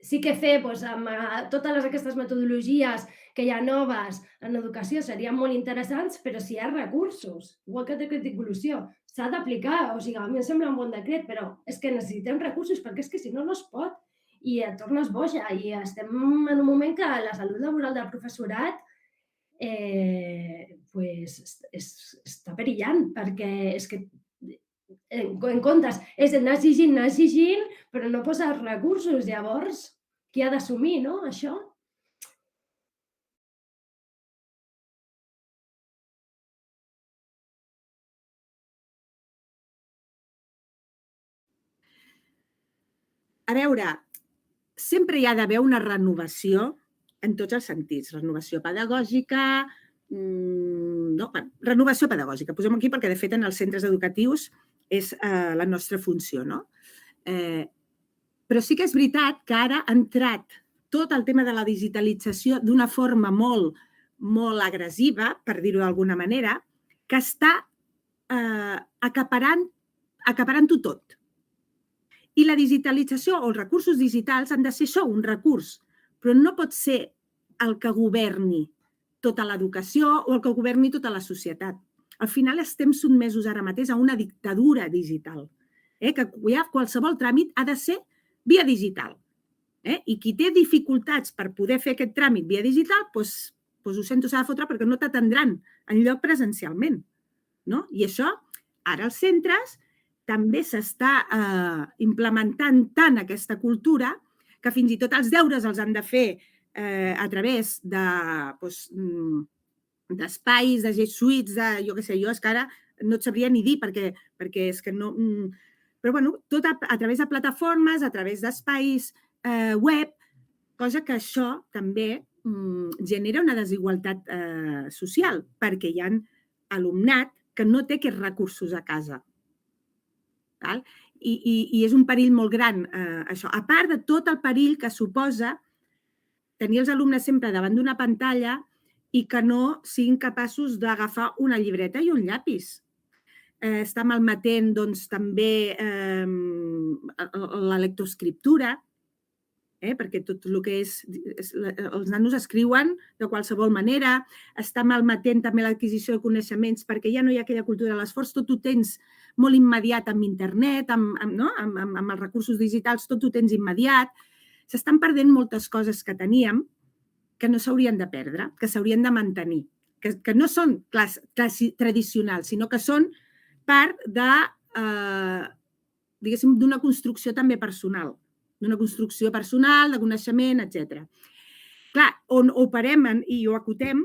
Sí que fer amb totes aquestes metodologies que hi ha noves en educació serien molt interessants, però si hi ha recursos, igual que decret d'inclusió, s'ha d'aplicar. O sigui, a mi em sembla un bon decret, però és que necessitem recursos, perquè és que si no, no es pot. I et tornes boja. I estem en un moment que la salut laboral del professorat està perillant, perquè és que en comptes és anar exigint, però no posa recursos. Llavors, qui ha d'assumir, no, això? A veure, sempre hi ha d'haver una renovació en tots els sentits. Renovació pedagògica, renovació pedagògica. Posem aquí perquè, de fet, en els centres educatius és la nostra funció, no? Però sí que és veritat que ara ha entrat tot el tema de la digitalització d'una forma molt, molt agressiva, per dir-ho d'alguna manera, que està acaparant-ho tot. I la digitalització o els recursos digitals han de ser això, un recurs, però no pot ser el que governi tota l'educació o el que governi tota la societat. Al final estem sotmesos ara mateix a una dictadura digital, que qualsevol tràmit ha de ser via digital. I qui té dificultats per poder fer aquest tràmit via digital, doncs ho sento, s'ha de fotre perquè no t'atendran enlloc presencialment. I això, ara als centres, també s'està implementant tant aquesta cultura que fins i tot els deures els han de fer a través d'espais, de G Suites, jo què sé, jo és que ara no et sabria ni dir perquè és que no... Però, bueno, tot a través de plataformes, a través d'espais web, cosa que això també genera una desigualtat social, perquè hi ha alumnat que no té aquests recursos a casa. I és un perill molt gran, això. A part de tot el perill que suposa tenir els alumnes sempre davant d'una pantalla i que no siguin capaços d'agafar una llibreta i un llapis. Està malmetent també la lectoescriptura, perquè tot el que és... Els nanos escriuen de qualsevol manera, està malmetent també l'adquisició de coneixements perquè ja no hi ha aquella cultura de l'esforç, tot ho tens molt immediat amb internet, amb els recursos digitals, tot ho tens immediat. S'estan perdent moltes coses que teníem que no s'haurien de perdre, que s'haurien de mantenir, que no són tradicionals, sinó que són part d'una construcció també personal, de coneixement, etc. Clar, on ho parem i ho acotem,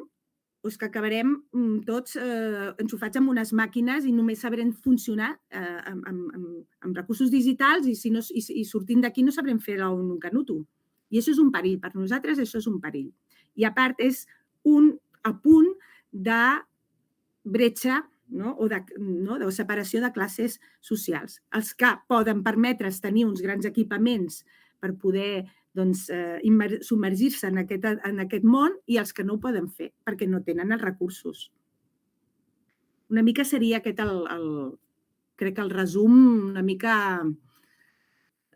és que acabarem tots enxufats amb unes màquines i només sabrem funcionar amb recursos digitals i sortint d'aquí no sabrem fer un canuto. I això és un perill. Per nosaltres això és un perill. I a part és un apunt de bretxa o de separació de classes socials. Els que poden permetre's tenir uns grans equipaments per poder submergir-se en aquest món i els que no ho poden fer perquè no tenen els recursos. Una mica seria aquest crec que el resum una mica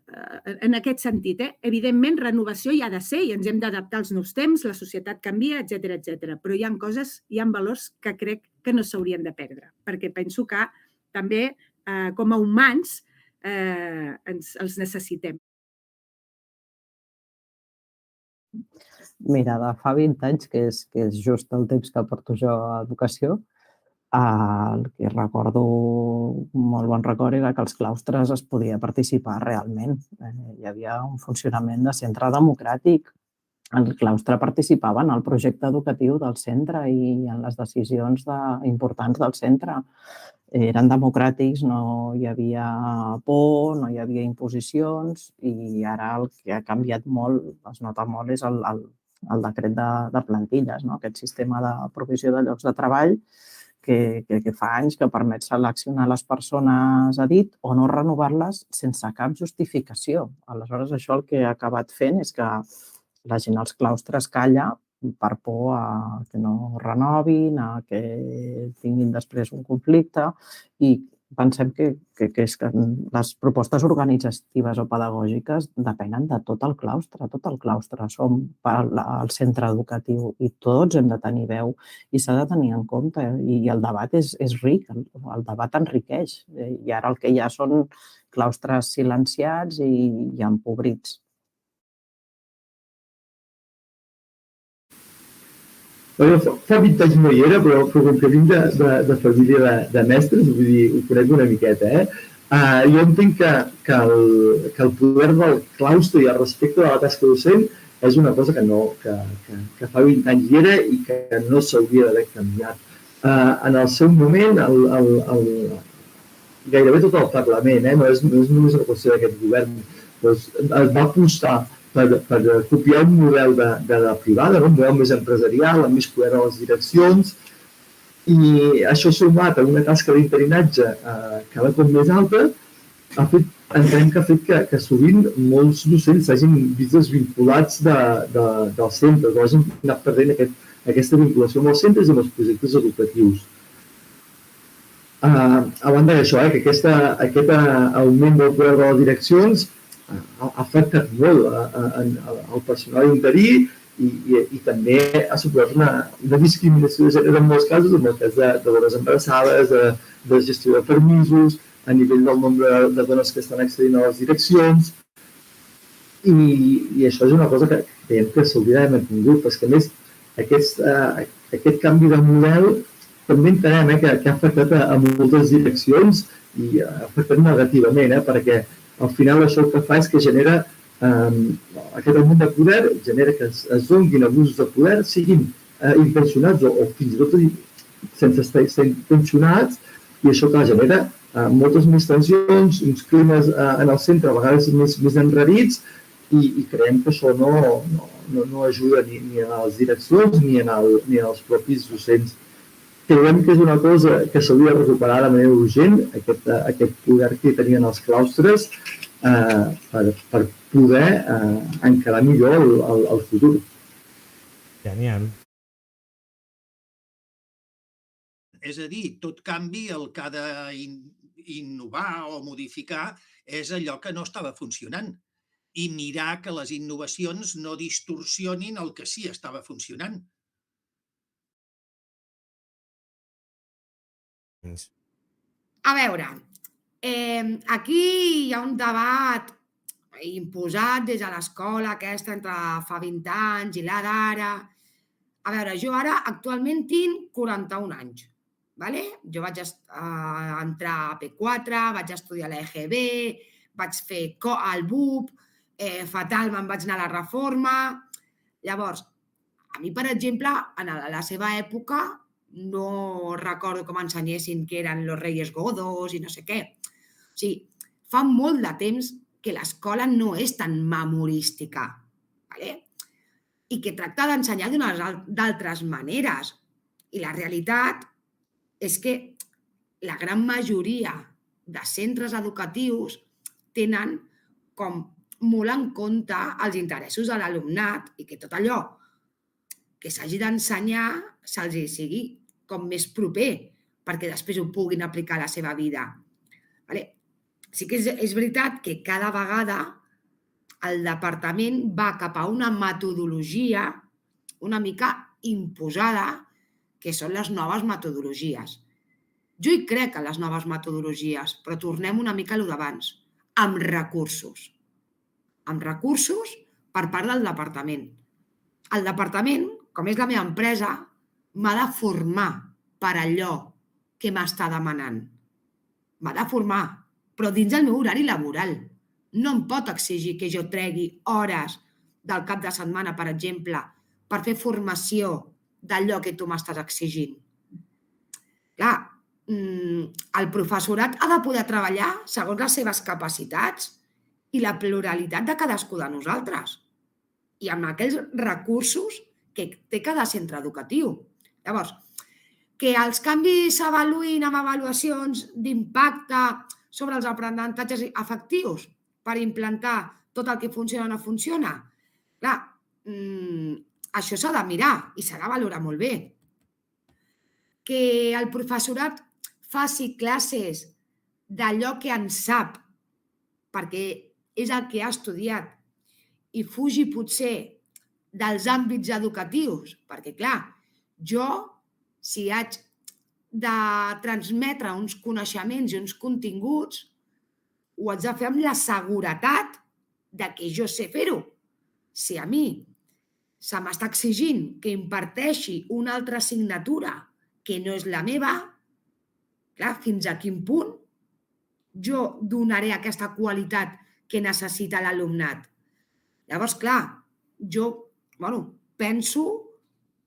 en aquest sentit. Evidentment, renovació hi ha de ser i ens hem d'adaptar als nous temps, la societat canvia, etc. Però hi ha coses, hi ha valors que crec que no s'haurien de perdre, perquè penso que també com a humans els necessitem. Mira, de fa 20 anys, que és just el temps que porto jo a educació, El que recordo, molt bon record, era que als claustres es podia participar realment. Hi havia un funcionament de centre democràtic. El claustre participava en el projecte educatiu del centre i en les decisions importants del centre. Eren democràtics, no hi havia por, no hi havia imposicions i ara el que ha canviat molt, es nota molt, és el decret de plantilles, aquest sistema de provisió de llocs de treball que fa anys que permet seleccionar les persones a dit o no renovar-les sense cap justificació. Aleshores, això el que ha acabat fent és que la gent als claustres calla per por a que no renovin, a que tinguin després un conflicte i pensem que les propostes organitzatives o pedagògiques depenen de tot el claustre. Tot el claustre som el centre educatiu i tots hem de tenir veu i s'ha de tenir en compte. I el debat és ric, el debat enriqueix. I ara el que hi ha són claustres silenciats i empobrits. Fa 20 anys no hi era, però com que vinc de família de mestres, vull dir, ho conec una miqueta, jo entenc que el poder del claustre i el respecte de la tasca docent és una cosa que fa 20 anys hi era i que no s'hauria d'haver canviat. En el seu moment, gairebé tot el Parlament, no és només una qüestió d'aquest govern, es va apostar per copiar un model de la privada, un model més empresarial, amb més poder a les direccions, i això sumat a una tasca d'interinatge cada cop més alta, entenem que ha fet que sovint molts docents s'hagin vist desvinculats dels centres, o hagin anat perdent aquesta vinculació amb els centres i amb els projectes educatius. A banda d'això, que aquest augment del poder de les direccions ha afectat molt el personal interí i també ha suposat una discriminació de gènere en molts casos, en el cas de dones embarassades, de gestió de permisos, a nivell del nombre de dones que estan accedint a les direccions. I això és una cosa que creiem que s'hauria d'haver mantingut, perquè a més aquest canvi de model també entenem que ha afectat a moltes direccions i ha afectat negativament, perquè al final això el que fa és que genera aquest augment de poder, genera que es donguin abusos de poder, siguin intencionats o fins i tot sense estar intencionats, i això que genera moltes més tensions, uns climes en el centre a vegades més enrarits, i creiem que això no ajuda ni a les direccions ni als propis docents. Creiem que és una cosa que s'hauria de recuperar de manera urgent, aquest poder que tenien els claustres, per poder encarar millor el futur. Genial. És a dir, tot canvi, el que ha d'innovar o modificar, és allò que no estava funcionant i mirar que les innovacions no distorsionin el que sí estava funcionant. A veure, aquí hi ha un debat imposat des de l'escola aquesta entre fa 20 anys i la d'ara. A veure, jo ara actualment tinc 41 anys. Jo vaig entrar a P4, vaig estudiar a l'EGB, vaig fer el BUP, fatal me'n vaig anar a la Reforma. Llavors, a mi, per exemple, en la seva època no recordo que m'ensenyessin què eren los Reyes Godos i no sé què. O sigui, fa molt de temps que l'escola no és tan memorística i que tracta d'ensenyar d'altres maneres. I la realitat és que la gran majoria de centres educatius tenen com molt en compte els interessos de l'alumnat i que tot allò que s'hagi d'ensenyar se'ls sigui com més proper perquè després ho puguin aplicar a la seva vida. Sí que és veritat que cada vegada el departament va cap a una metodologia una mica imposada, que són les noves metodologies. Jo hi crec en les noves metodologies, però tornem una mica a allò d'abans, amb recursos. Amb recursos per part del departament. El departament, com és la meva empresa, m'ha de formar per allò què m'està demanant? M'ha de formar, però dins del meu horari laboral. No em pot exigir que jo tregui hores del cap de setmana, per exemple, per fer formació d'allò que tu m'estàs exigint. Clar, el professorat ha de poder treballar segons les seves capacitats i la pluralitat de cadascú de nosaltres i amb aquells recursos que té cada centre educatiu. Llavors, que els canvis s'avaluïn amb avaluacions d'impacte sobre els aprenentatges efectius per implantar tot el que funciona o no funciona, clar, això s'ha de mirar i s'ha de valorar molt bé. Que el professorat faci classes d'allò que en sap, perquè és el que ha estudiat, i fugi potser dels àmbits educatius, perquè, clar, jo, si haig de transmetre uns coneixements i uns continguts, ho haig de fer amb la seguretat de que jo sé fer-ho. Si a mi se m'està exigint que imparteixi una altra assignatura que no és la meva, clar, fins a quin punt jo donaré aquesta qualitat que necessita l'alumnat. Llavors, clar, jo penso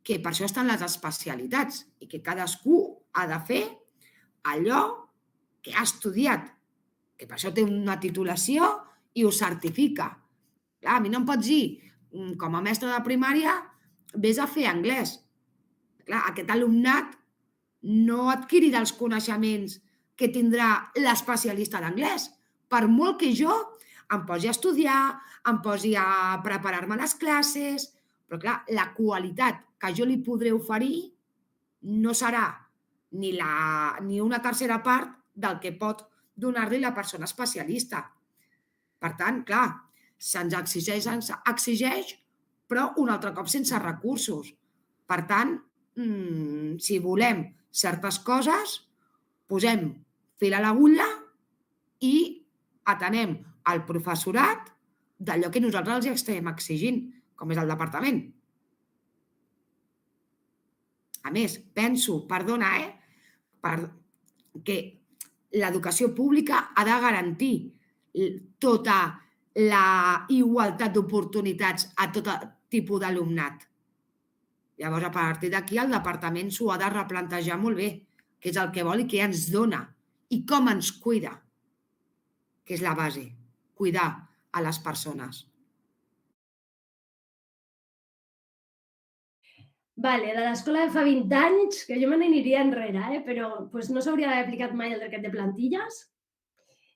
que per això estan les especialitats i que cadascú ha de fer allò que ha estudiat, que per això té una titulació i ho certifica. Clar, a mi no em pots dir, com a mestre de primària, vés a fer anglès. Clar, aquest alumnat no adquirirà els coneixements que tindrà l'especialista d'anglès. Per molt que jo em posi a estudiar, em posi a preparar-me les classes, però clar, la qualitat que jo li podré oferir no serà ni una tercera part del que pot donar-li la persona especialista. Per tant, clar, se'ns exigeix, però un altre cop sense recursos. Per tant, si volem certes coses, posem fil a l'agulla i atenem el professorat d'allò que nosaltres els estem exigint, com és el departament. A més, penso, perdona, que l'educació pública ha de garantir tota la igualtat d'oportunitats a tot tipus d'alumnat. Llavors, a partir d'aquí, el departament s'ho ha de replantejar molt bé, què és el que vol i què ens dona i com ens cuida, que és la base, cuidar a les persones. Vale, de l'escola de fa 20 anys, que jo me n'aniria enrere, però no s'hauria d'haver aplicat mai el decret de plantilles.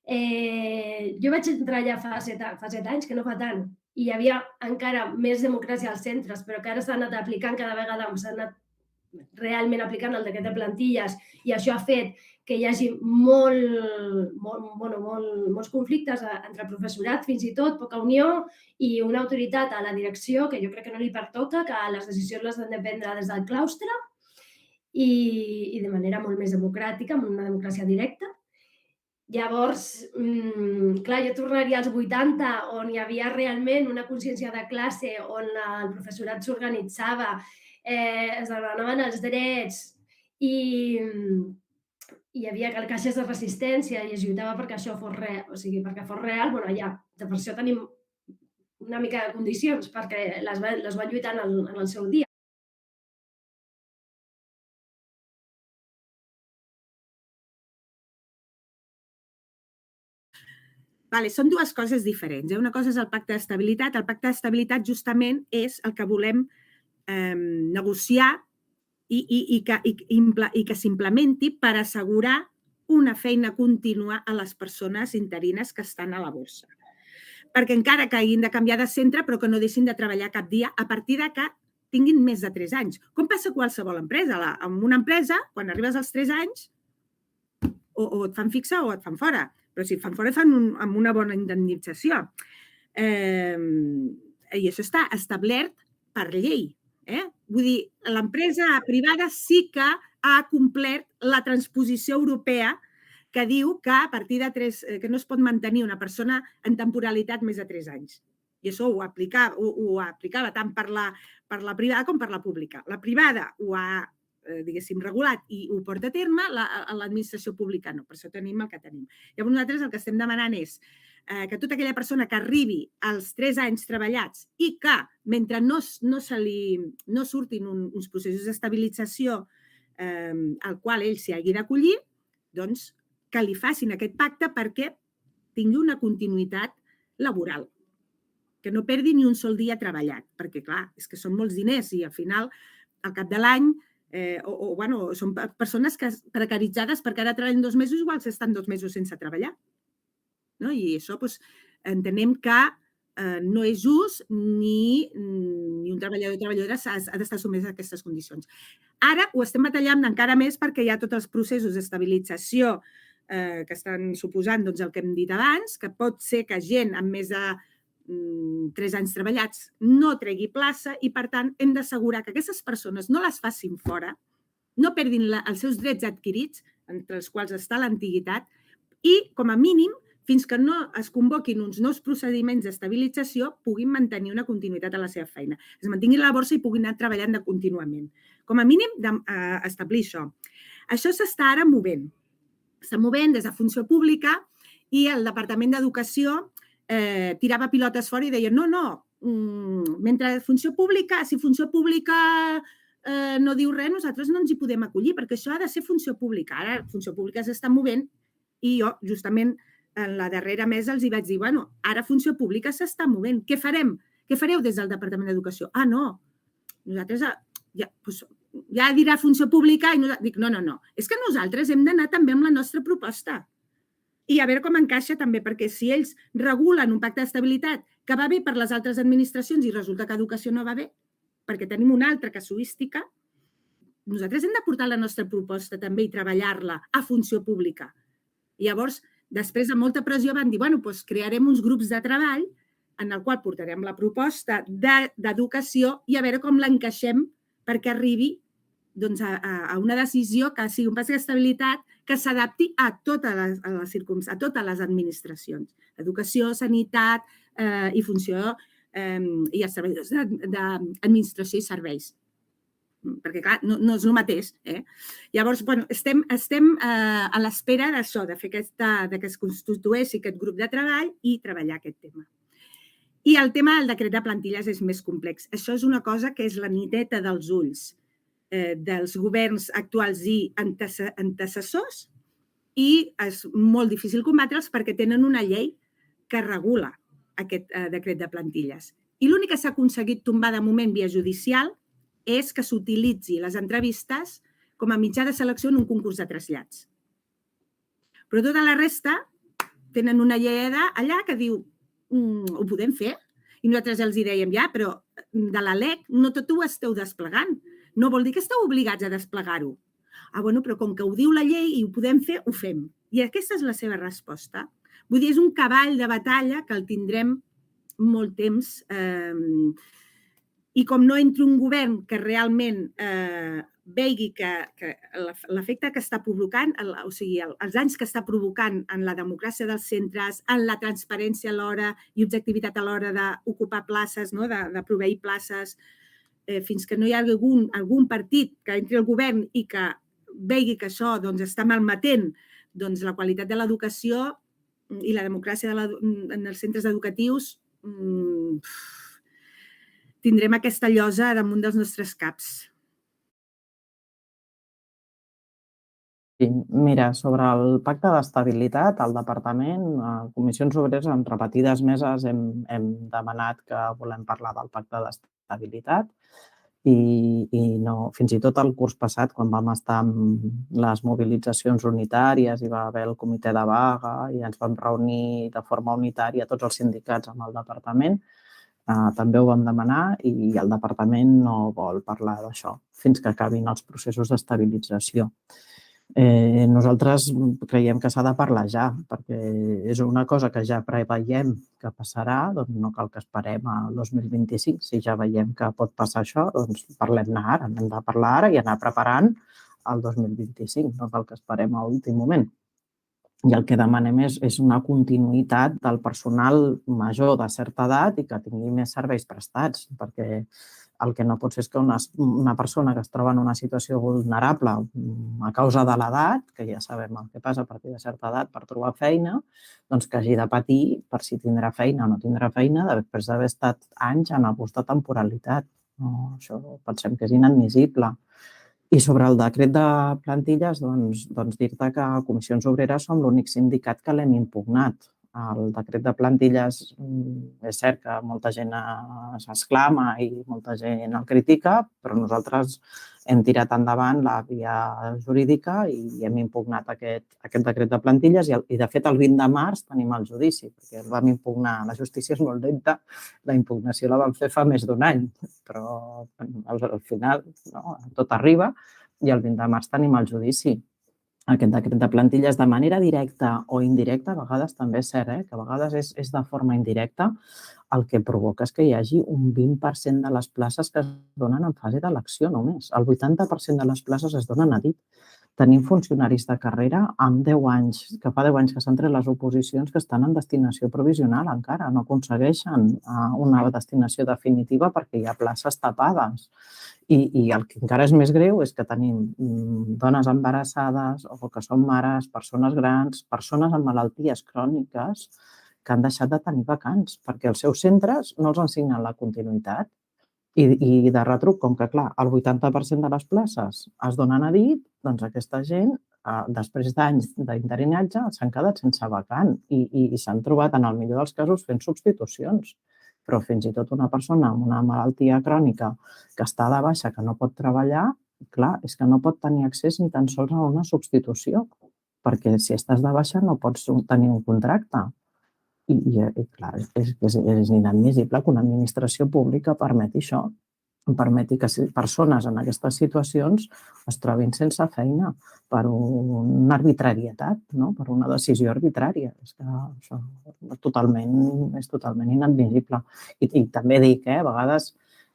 Jo vaig entrar allà fa 7 anys, que no fa tant, i hi havia encara més democràcia als centres, però que ara s'ha anat aplicant cada vegada, s'ha anat realment aplicant el decret de plantilles i això ha fet que hi hagi molts conflictes entre professorat, fins i tot, poca unió i una autoritat a la direcció que jo crec que no li pertoca, que les decisions les han de prendre des del claustre i de manera molt més democràtica, amb una democràcia directa. Llavors, clar, jo tornaria als 80, on hi havia realment una consciència de classe, on el professorat s'organitzava, es demanaven els drets i hi havia caixes de resistència i es lluitava perquè això fos real, o sigui, perquè fos real, ja, per això tenim una mica de condicions, perquè les va lluitar en el seu dia. Vale, són dues coses diferents. Una cosa és el pacte d'estabilitat. El pacte d'estabilitat justament és el que volem negociar i que s'implementi per assegurar una feina contínua a les persones interines que estan a la borsa. Perquè encara que hagin de canviar de centre, però que no deixin de treballar cap dia a partir de que tinguin més de 3 anys. Com passa a qualsevol empresa? En una empresa, quan arribes als 3 anys, o et fan fixa o et fan fora. Però si et fan fora, et fan amb una bona indemnització. I això està establert per llei. Vull dir, l'empresa privada sí que ha complert la transposició europea que diu que a partir de 3, que no es pot mantenir una persona en temporalitat més de 3 anys. I això ho aplicava tant per la privada com per la pública. La privada ho ha diguéssim, regulat i ho porta a terme, l'administració pública no. Per això tenim el que tenim. Llavors nosaltres el que estem demanant és que tota aquella persona que arribi als 3 anys treballats i que, mentre no surtin uns processos d'estabilització al qual ell s'hi hagi d'acollir, doncs que li facin aquest pacte perquè tingui una continuïtat laboral, que no perdi ni un sol dia treballat, perquè, clar, és que són molts diners i al final, al cap de l'any, són persones precaritzades perquè ara treballen 2 mesos, igual estan 2 mesos sense treballar. I això entenem que no és just ni un treballador o treballadora ha d'estar sotmès a aquestes condicions. Ara ho estem batallant encara més perquè hi ha tots els processos d'estabilització que estan suposant el que hem dit abans, que pot ser que gent amb més de 3 anys treballats no tregui plaça i, per tant, hem d'assegurar que aquestes persones no les facin fora, no perdin els seus drets adquirits, entre els quals està l'antiguitat, i, com a mínim, fins que no es convoquin uns nous procediments d'estabilització, puguin mantenir una continuïtat a la seva feina. Es mantinguin a la borsa i puguin anar treballant contínuament. Com a mínim, establir això. Això s'està ara movent. Està movent des de Funció Pública i el Departament d'Educació tirava pilotes fora i deia no, mentre Funció Pública, si Funció Pública no diu res, nosaltres no ens hi podem acollir, perquè això ha de ser Funció Pública. Ara Funció Pública s'està movent i jo, justament, en la darrera mesa els hi vaig dir, bueno, ara Funció Pública s'està movent, què farem? Què fareu des del Departament d'Educació? Ah, no, nosaltres ja dirà Funció Pública i dic, no, és que nosaltres hem d'anar també amb la nostra proposta. I a veure com encaixa també, perquè si ells regulen un pacte d'estabilitat que va bé per les altres administracions i resulta que Educació no va bé, perquè tenim una altra casuística, nosaltres hem de portar la nostra proposta també i treballar-la a Funció Pública. I llavors, després de molta pressió, van dir, bueno, doncs crearem uns grups de treball en el qual portarem la proposta d'Educació i a veure com l'encaixem perquè arribi a una decisió que sigui un pacte d'estabilitat que s'adapti a totes les administracions. Educació, sanitat i funció i els treballadors d'administració i serveis. Perquè, clar, no és el mateix. Llavors, estem a l'espera d'això, de fer que es constitueixi aquest grup de treball i treballar aquest tema. I el tema del decret de plantilles és més complex. Això és una cosa que és la niteta dels ulls dels governs actuals i antecessors i és molt difícil combatre'ls perquè tenen una llei que regula aquest decret de plantilles. I l'únic que s'ha aconseguit tombar de moment via judicial és que s'utilitzi les entrevistes com a mitjà de selecció en un concurs de trasllats. Però tota la resta tenen una llei allà que diu ho podem fer? I nosaltres els dèiem, ja, però de la LEC no tot ho esteu desplegant. No vol dir que esteu obligats a desplegar-ho. Bueno, però com que ho diu la llei i ho podem fer, ho fem. I aquesta és la seva resposta. Vull dir, és un cavall de batalla que el tindrem molt temps. I com no entra un govern que realment vegi que l'efecte que està provocant, o sigui, els danys que està provocant en la democràcia dels centres, en la transparència alhora i objectivitat a l'hora d'ocupar places, de proveir places, fins que no hi hagi algun partit que entri al govern i que vegi que això està malmetent la qualitat de l'educació i la democràcia en els centres educatius, tindrem aquesta llosa damunt dels nostres caps. Mira, sobre el pacte d'estabilitat, al departament, a Comissions Obreres, en repetides meses hem demanat que volem parlar del pacte d'estabilitat i no, fins i tot el curs passat, quan vam estar amb les mobilitzacions unitàries, hi va haver el comitè de vaga i ens vam reunir de forma unitària tots els sindicats amb el departament, també ho vam demanar i el departament no vol parlar d'això fins que acabin els processos d'estabilització. Nosaltres creiem que s'ha de parlar ja, perquè és una cosa que ja preveiem que passarà, doncs no cal que esperem al 2025. Si ja veiem que pot passar això, doncs parlem-ne ara, hem de parlar ara i anar preparant el 2025, no cal que esperem a l'últim moment. I el que demanem és una continuïtat del personal major de certa edat i que tingui més serveis prestats, perquè El que no pot ser és que una persona que es troba en una situació vulnerable a causa de l'edat, que ja sabem el que passa a partir de certa edat per trobar feina, doncs que hagi de patir per si tindrà feina o no tindrà feina després d'haver estat anys en abús de temporalitat. No, això pensem que és inadmissible. I sobre el decret de plantilles, doncs dir-te que a Comissions Obreres som l'únic sindicat que l'hem impugnat. El decret de plantilles és cert que molta gent s'exclama i molta gent el critica, però nosaltres hem tirat endavant la via jurídica i hem impugnat aquest decret de plantilles i, de fet, el 20 de març tenim el judici, perquè el vam impugnar. La justícia és molt lenta, la impugnació la vam fer fa més d'un any, però al final tot arriba i el 20 de març tenim el judici. Aquest decret de plantilles de manera directa o indirecta, a vegades també és cert, que a vegades és de forma indirecta, el que provoca és que hi hagi un 20% de les places que es donen en fase d'elecció només. El 80% de les places es donen a dit. Tenim funcionaris de carrera amb 10 anys, que fa 10 anys que s'han tret les oposicions, que estan en destinació provisional encara, no aconsegueixen una destinació definitiva perquè hi ha places tapades. I el que encara és més greu és que tenim dones embarassades o que són mares, persones grans, persones amb malalties cròniques que han deixat de tenir vacants perquè els seus centres no els assignen la continuïtat. I de retruc, com que, clar, el 80% de les places es donen a dit, doncs aquesta gent, després d'anys d'interinatge, s'han quedat sense vacant i s'han trobat, en el millor dels casos, fent substitucions. Però fins i tot una persona amb una malaltia crònica que està de baixa, que no pot treballar, clar, és que no pot tenir accés ni tan sols a una substitució, perquè si estàs de baixa no pots tenir un contracte. I clar, és inadmissible que una administració pública permeti això, permeti que persones en aquestes situacions es trobin sense feina per una arbitrarietat, per una decisió arbitrària. És que això és totalment inadmissible. I també dic, a vegades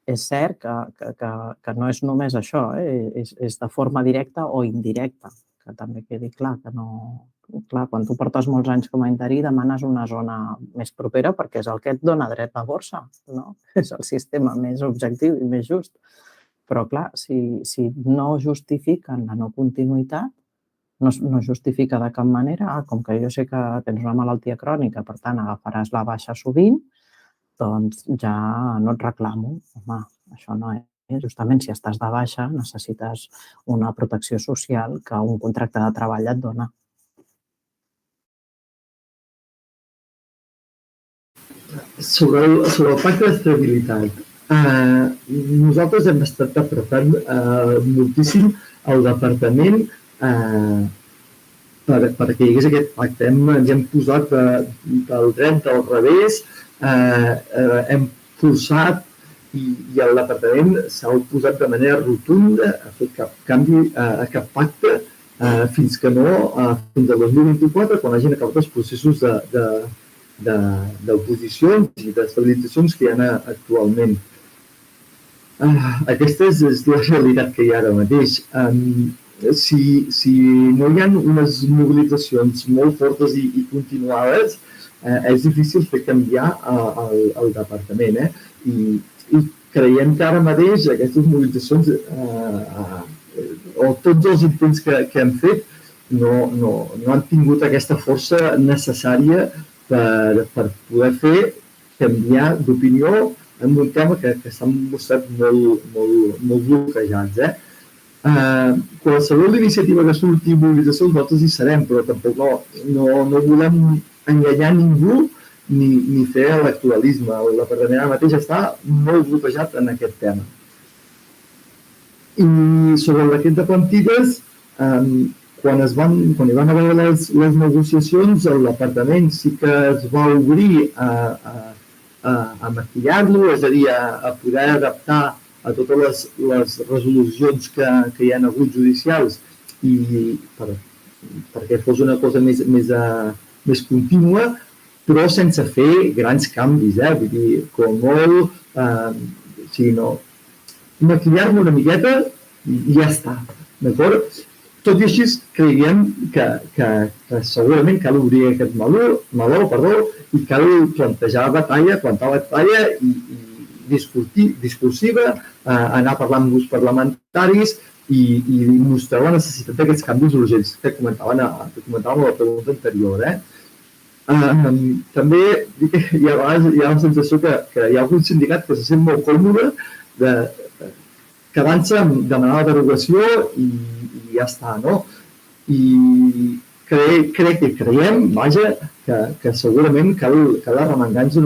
és cert que no és només això, és de forma directa o indirecta, que també quedi clar que no... Clar, quan tu portes molts anys com a interí demanes una zona més propera perquè és el que et dona dret a borsa, no? És el sistema més objectiu i més just. Però, clar, si no justifiquen la no continuïtat, no justifica de cap manera, com que jo sé que tens una malaltia crònica, per tant, agafaràs la baixa sovint, doncs ja no et reclamo. Home, això no és. Justament, si estàs de baixa, necessites una protecció social que un contracte de treball et dona. Sobre el pacte d'estabilitat, nosaltres hem estat apretant moltíssim el departament perquè hi hagués aquest pacte. Ens hem posat del dret al revés, hem forçat i el departament s'ha oposat de manera rotunda a fer cap canvi, a cap pacte, fins al 2024, quan hagin acabat els processos d'oposicions i d'estabilitzacions que hi ha actualment. Aquesta és la realitat que hi ha ara mateix. Si no hi ha unes mobilitzacions molt fortes i continuades, és difícil fer canviar el departament. I creiem que ara mateix aquestes mobilitzacions o tots els intents que hem fet no han tingut aquesta força necessària per poder fer canviar d'opinió en un tema que s'han mostrat molt bloquejats. Qualsevol iniciativa que surti mobilització nosaltres hi serem, però tampoc no volem enganyar ningú ni fer electoralisme. El departament ara mateix està molt bloquejat en aquest tema. I sobre el decret de plantilles, quan hi van haver les negociacions, el departament sí que es va obrir a maquillar-lo, és a dir, a poder adaptar a totes les resolucions que hi ha hagut judicials i perquè fos una cosa més contínua, però sense fer grans canvis, vull dir, com molt, maquillar-lo una miqueta i ja està, d'acord? Tot i així, creiem que segurament cal obrir aquest meló i cal plantar batalla i discursiva, anar parlant amb grups parlamentaris i mostrar la necessitat d'aquests canvis urgents que comentàvem a la pregunta anterior. També hi ha la sensació que hi ha algun sindicat que se sent molt còmode que avança amb demanar la derogació i ja està, no? I creiem, vaja, que segurament cal arremangar-nos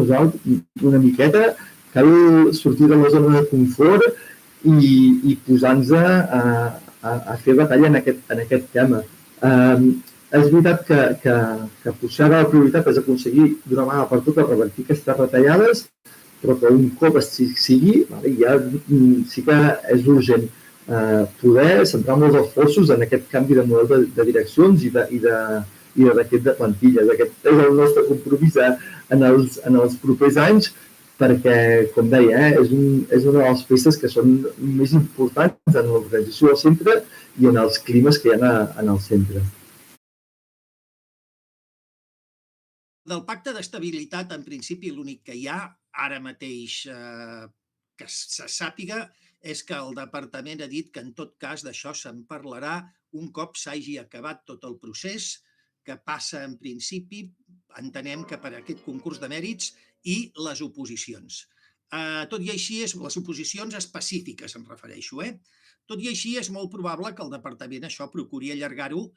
una miqueta, cal sortir de la zona de confort i posar-nos a fer batalla en aquest tema. És veritat que potser ara la prioritat és aconseguir d'una vegada per totes revertir aquestes retallades, però que un cop sigui, ja sí que és urgent poder centrar molts esforços en aquest canvi de model de direccions i de decret de plantilles. Aquest és el nostre compromís en els propers anys, perquè, com deia, és una de les peces que són més importants en l'organització del centre i en els climes que hi ha en el centre. Del pacte d'estabilitat, en principi, l'únic que hi ha ara mateix que se sàpiga és que el departament ha dit que en tot cas d'això se'n parlarà un cop s'hagi acabat tot el procés, que passa en principi, entenem que per aquest concurs de mèrits i les oposicions. Tot i així, les oposicions específiques em refereixo. Tot i així, és molt probable que el departament això procuri allargar-ho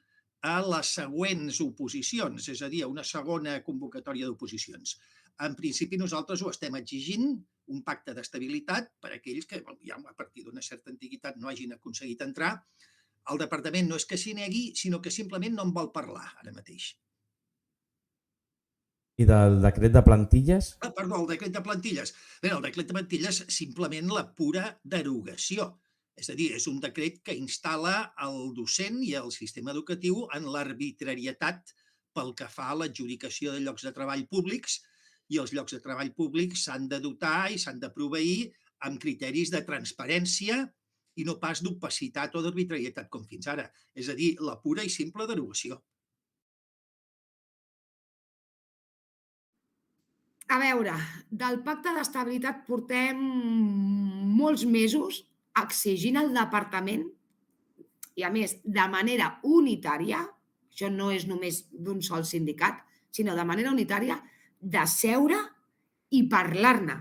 a les següents oposicions, és a dir, a una segona convocatòria d'oposicions. En principi, nosaltres ho estem exigint, un pacte d'estabilitat per a aquells que ja a partir d'una certa antiguitat no hagin aconseguit entrar. El departament no és que s'hi negui, sinó que simplement no en vol parlar ara mateix. I del decret de plantilles? Perdó, el decret de plantilles. Bé, el decret de plantilles simplement la pura derogació. És a dir, és un decret que instal·la el docent i el sistema educatiu en l'arbitrarietat pel que fa a l'adjudicació de llocs de treball públics, i els llocs de treball públics s'han de dotar i s'han de proveir amb criteris de transparència i no pas d'opacitat o d'arbitrarietat com fins ara. És a dir, la pura i simple derogació. A veure, del pacte d'estabilitat portem molts mesos exigint al departament, i a més de manera unitària, això no és només d'un sol sindicat, sinó de manera unitària, de seure i parlar-ne,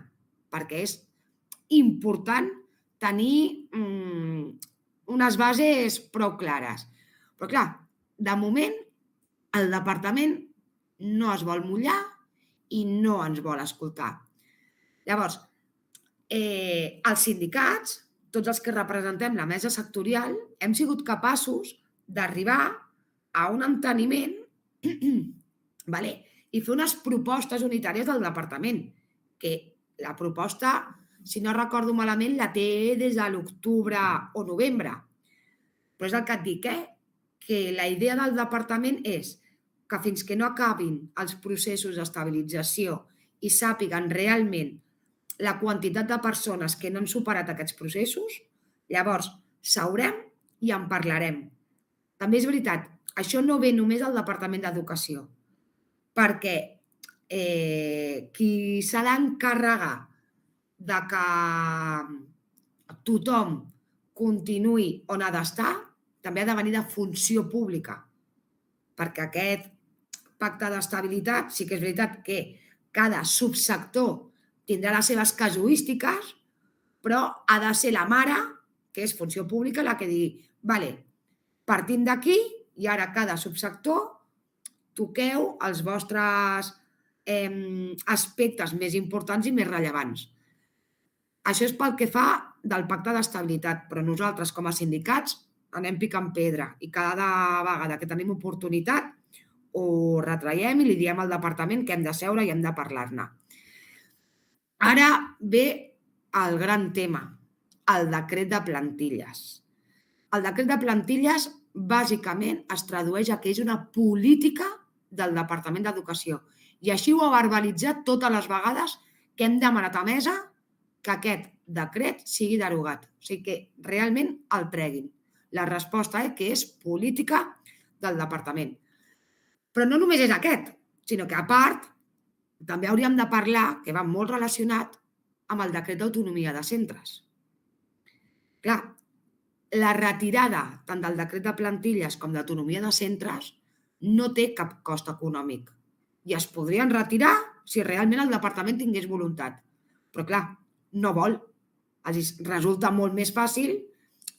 perquè és important tenir unes bases prou clares. Però clar, de moment el departament no es vol mullar i no ens vol escoltar. Llavors, els sindicats, tots els que representem la mesa sectorial, hem sigut capaços d'arribar a un enteniment i fer unes propostes unitàries del departament, que la proposta, si no recordo malament, la té des de l'octubre o novembre. Però és el que et dic, que la idea del departament és que fins que no acabin els processos d'estabilització i sàpiguen realment la quantitat de persones que no han superat aquests processos, llavors seurem i en parlarem. També és veritat, això no ve només al Departament d'Educació, perquè qui s'ha d'encarregar de que tothom continuï on ha d'estar també ha de venir de funció pública, perquè aquest pacte d'estabilitat sí que és veritat que cada subsector tindrà les seves casuístiques, però ha de ser la mare, que és funció pública, la que digui, vale, partim d'aquí i ara cada subsector toqueu els vostres aspectes més importants i més rellevants. Això és pel que fa del pacte d'estabilitat, però nosaltres com a sindicats anem picant pedra i cada vegada que tenim oportunitat ho retraiem i li diem al departament que hem de seure i hem de parlar-ne. Ara ve el gran tema, el decret de plantilles. El decret de plantilles bàsicament es tradueix a que és una política del Departament d'Educació i així ho ha verbalitzat totes les vegades que hem demanat a mesa que aquest decret sigui derogat, o sigui que realment el treguin. La resposta és que és política del departament. Però no només és aquest, sinó que a part també hauríem de parlar, que va molt relacionat, amb el decret d'autonomia de centres. Clar, la retirada tant del decret de plantilles com d'autonomia de centres no té cap cost econòmic i es podrien retirar si realment el departament tingués voluntat. Però clar, no vol. Els resulta molt més fàcil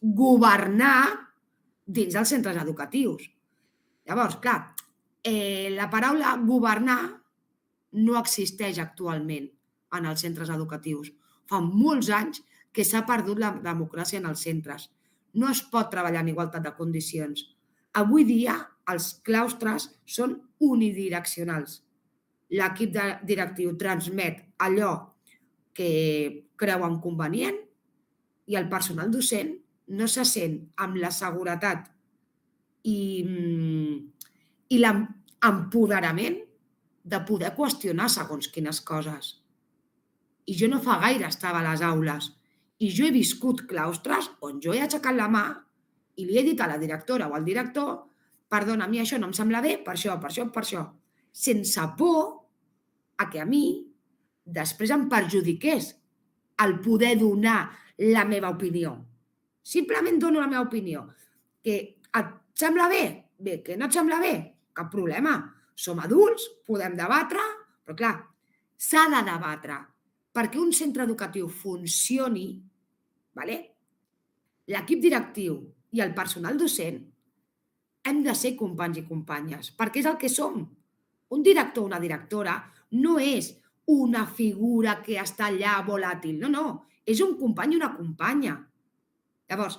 governar dins dels centres educatius. Llavors, clar, la paraula governar no existeix actualment en els centres educatius. Fa molts anys que s'ha perdut la democràcia en els centres. No es pot treballar en igualtat de condicions. Avui dia els claustres són unidireccionals. L'equip directiu transmet allò que creuen convenient i el personal docent no se sent amb la seguretat i l'empoderament de poder qüestionar segons quines coses. I jo no fa gaire estava a les aules i jo he viscut claustres on jo he aixecat la mà i li he dit a la directora o al director: perdona, a mi això no em sembla bé, per això, sense por a que a mi després em perjudiqués el poder donar la meva opinió. Simplement dono la meva opinió. Que et sembla bé? Bé. Que no et sembla bé? Cap problema. Som adults, podem debatre, però clar, s'ha de debatre. Perquè un centre educatiu funcioni, l'equip directiu i el personal docent hem de ser companys i companyes, perquè és el que som. Un director o una directora no és una figura que està allà volàtil, no, és un company i una companya. Llavors,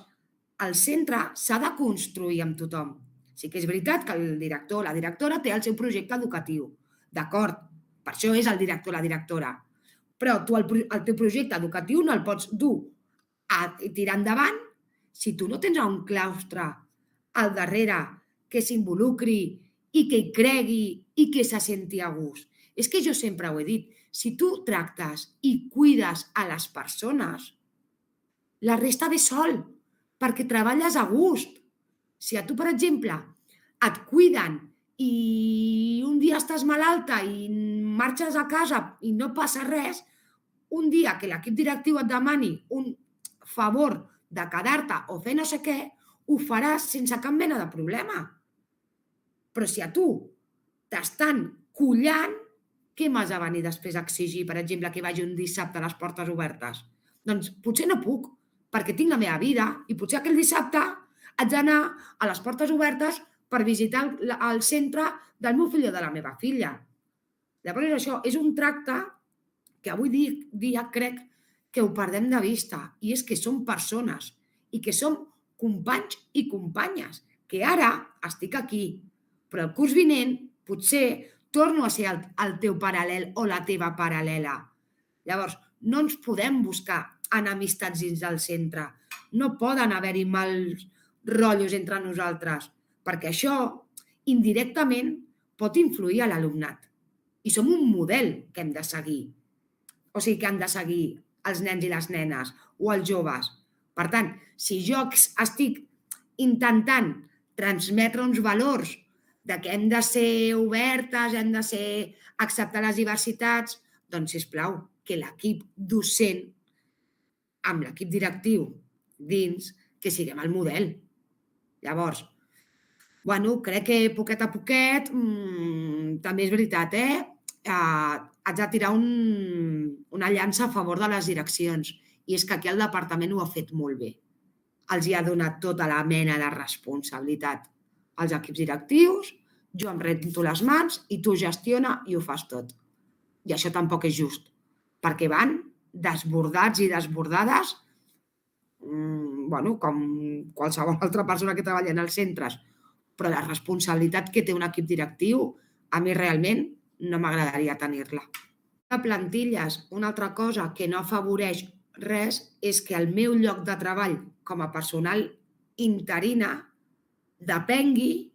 el centre s'ha de construir amb tothom. Sí que és veritat que el director o la directora té el seu projecte educatiu, d'acord, per això és el director o la directora, però tu el teu projecte educatiu no el pots dur a tirar endavant si tu no tens un claustre al darrere que s'involucri i que hi cregui i que se senti a gust. És que jo sempre ho he dit, si tu tractes i cuides a les persones, la resta ve sol, perquè treballes a gust. Si a tu, per exemple, et cuiden i un dia estàs malalta i marxes a casa i no passa res, un dia que l'equip directiu et demani un favor de quedar-te o fer no sé què, ho faràs sense cap mena de problema. Però si a tu t'estan collant, què m'has de venir després a exigir, per exemple, que vagi un dissabte a les portes obertes? Doncs potser no puc, perquè tinc la meva vida i potser aquell dissabte haig d'anar a les portes obertes per visitar el centre del meu fill o de la meva filla. Llavors això és un tracte que avui dia crec que ho perdem de vista, i és que som persones i que som companys i companyes, que ara estic aquí, però el curs vinent potser torno a ser el teu paral·lel o la teva paral·lela. Llavors, no ens podem buscar enemistats dins del centre. No poden haver-hi mals rotllos entre nosaltres, perquè això indirectament pot influir a l'alumnat. I som un model que hem de seguir. O sigui, que han de seguir els nens i les nenes o els joves. Per tant, si jo estic intentant transmetre uns valors de que hem de ser obertes, hem de acceptar les diversitats, doncs, sisplau, que l'equip docent amb l'equip directiu dins, que siguem el model. Llavors, crec que poquet a poquet, també és veritat, haig de tirar una llança a favor de les direccions, i és que aquí el departament ho ha fet molt bé. Els hi ha donat tota la mena de responsabilitat als equips directius, jo em rento les mans i tu gestiona i ho fas tot. I això tampoc és just, perquè van desbordats i desbordades com qualsevol altra persona que treballa en els centres. Però la responsabilitat que té un equip directiu, a mi realment no m'agradaria tenir-la. A plantilles, una altra cosa que no afavoreix res és que el meu lloc de treball com a personal interina depengui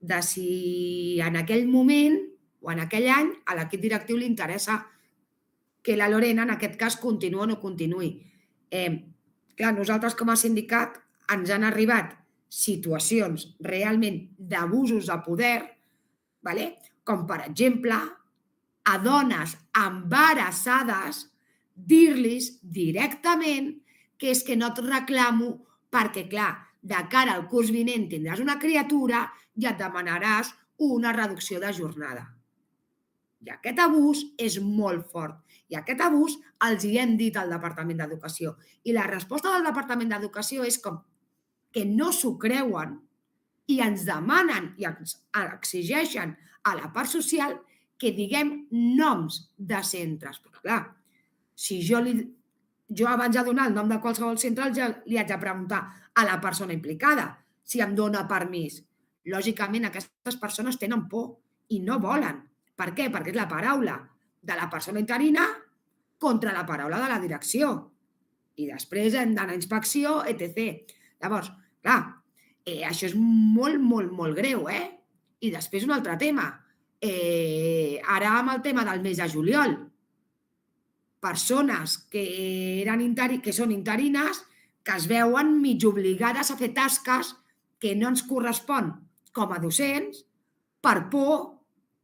de si en aquell moment o en aquell any a l'equip directiu li interessa que la Lorena, en aquest cas, continuï o no continuï. Clar, nosaltres com a sindicat ens han arribat situacions realment d'abusos de poder, com per exemple a dones embarassades dir-los directament que és que no et reclamo perquè, clar, de cara al curs vinent tindràs una criatura i et demanaràs una reducció de jornada. I aquest abús és molt fort. I aquest abús els hi hem dit al Departament d'Educació. I la resposta del Departament d'Educació és com que no s'ho creuen i ens demanen i ens exigeixen a la part social que diguem noms de centres. Però, clar, si jo abans de donar el nom de qualsevol centre ja li haig de preguntar a la persona implicada si em dona permís. Lògicament, aquestes persones tenen por i no volen. Per què? Perquè és la paraula de la persona interina contra la paraula de la direcció. I després hem d'anar a inspecció, etc. Llavors, clar, això és molt, molt, molt greu, I després un altre tema. Ara amb el tema del mes de juliol, persones que són interines que es veuen mig obligades a fer tasques que no ens correspon com a docents per por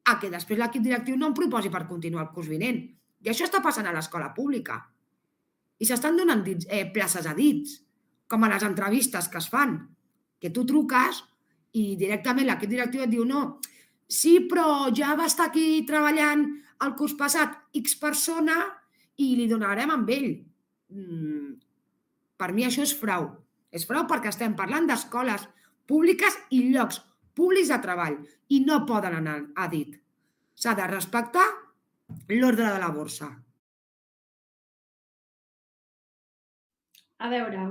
a que després l'equip directiu no em proposi per continuar el curs vinent. I això està passant a l'escola pública. I s'estan donant places a dits, com a les entrevistes que es fan, que tu truques i directament l'equip directiu et diu no, sí, però ja va estar aquí treballant el curs passat X persona i li donarem amb ell. Per mi això és frau. És frau perquè estem parlant d'escoles públiques i llocs públics de treball i no poden anar a dit. S'ha de respectar l'ordre de la borsa. A veure,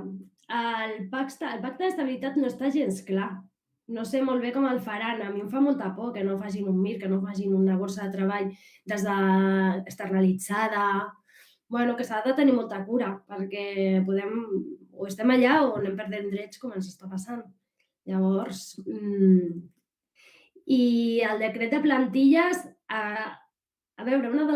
el pacte d'estabilitat no està gens clar. No sé molt bé com el faran. A mi em fa molta por que no facin un MIR, que no facin una borsa de treball externalitzada. Bueno, que s'ha de tenir molta cura, perquè o estem allà o anem perdent drets com ens està passant. Llavors, i el decret de plantilles, a veure, una de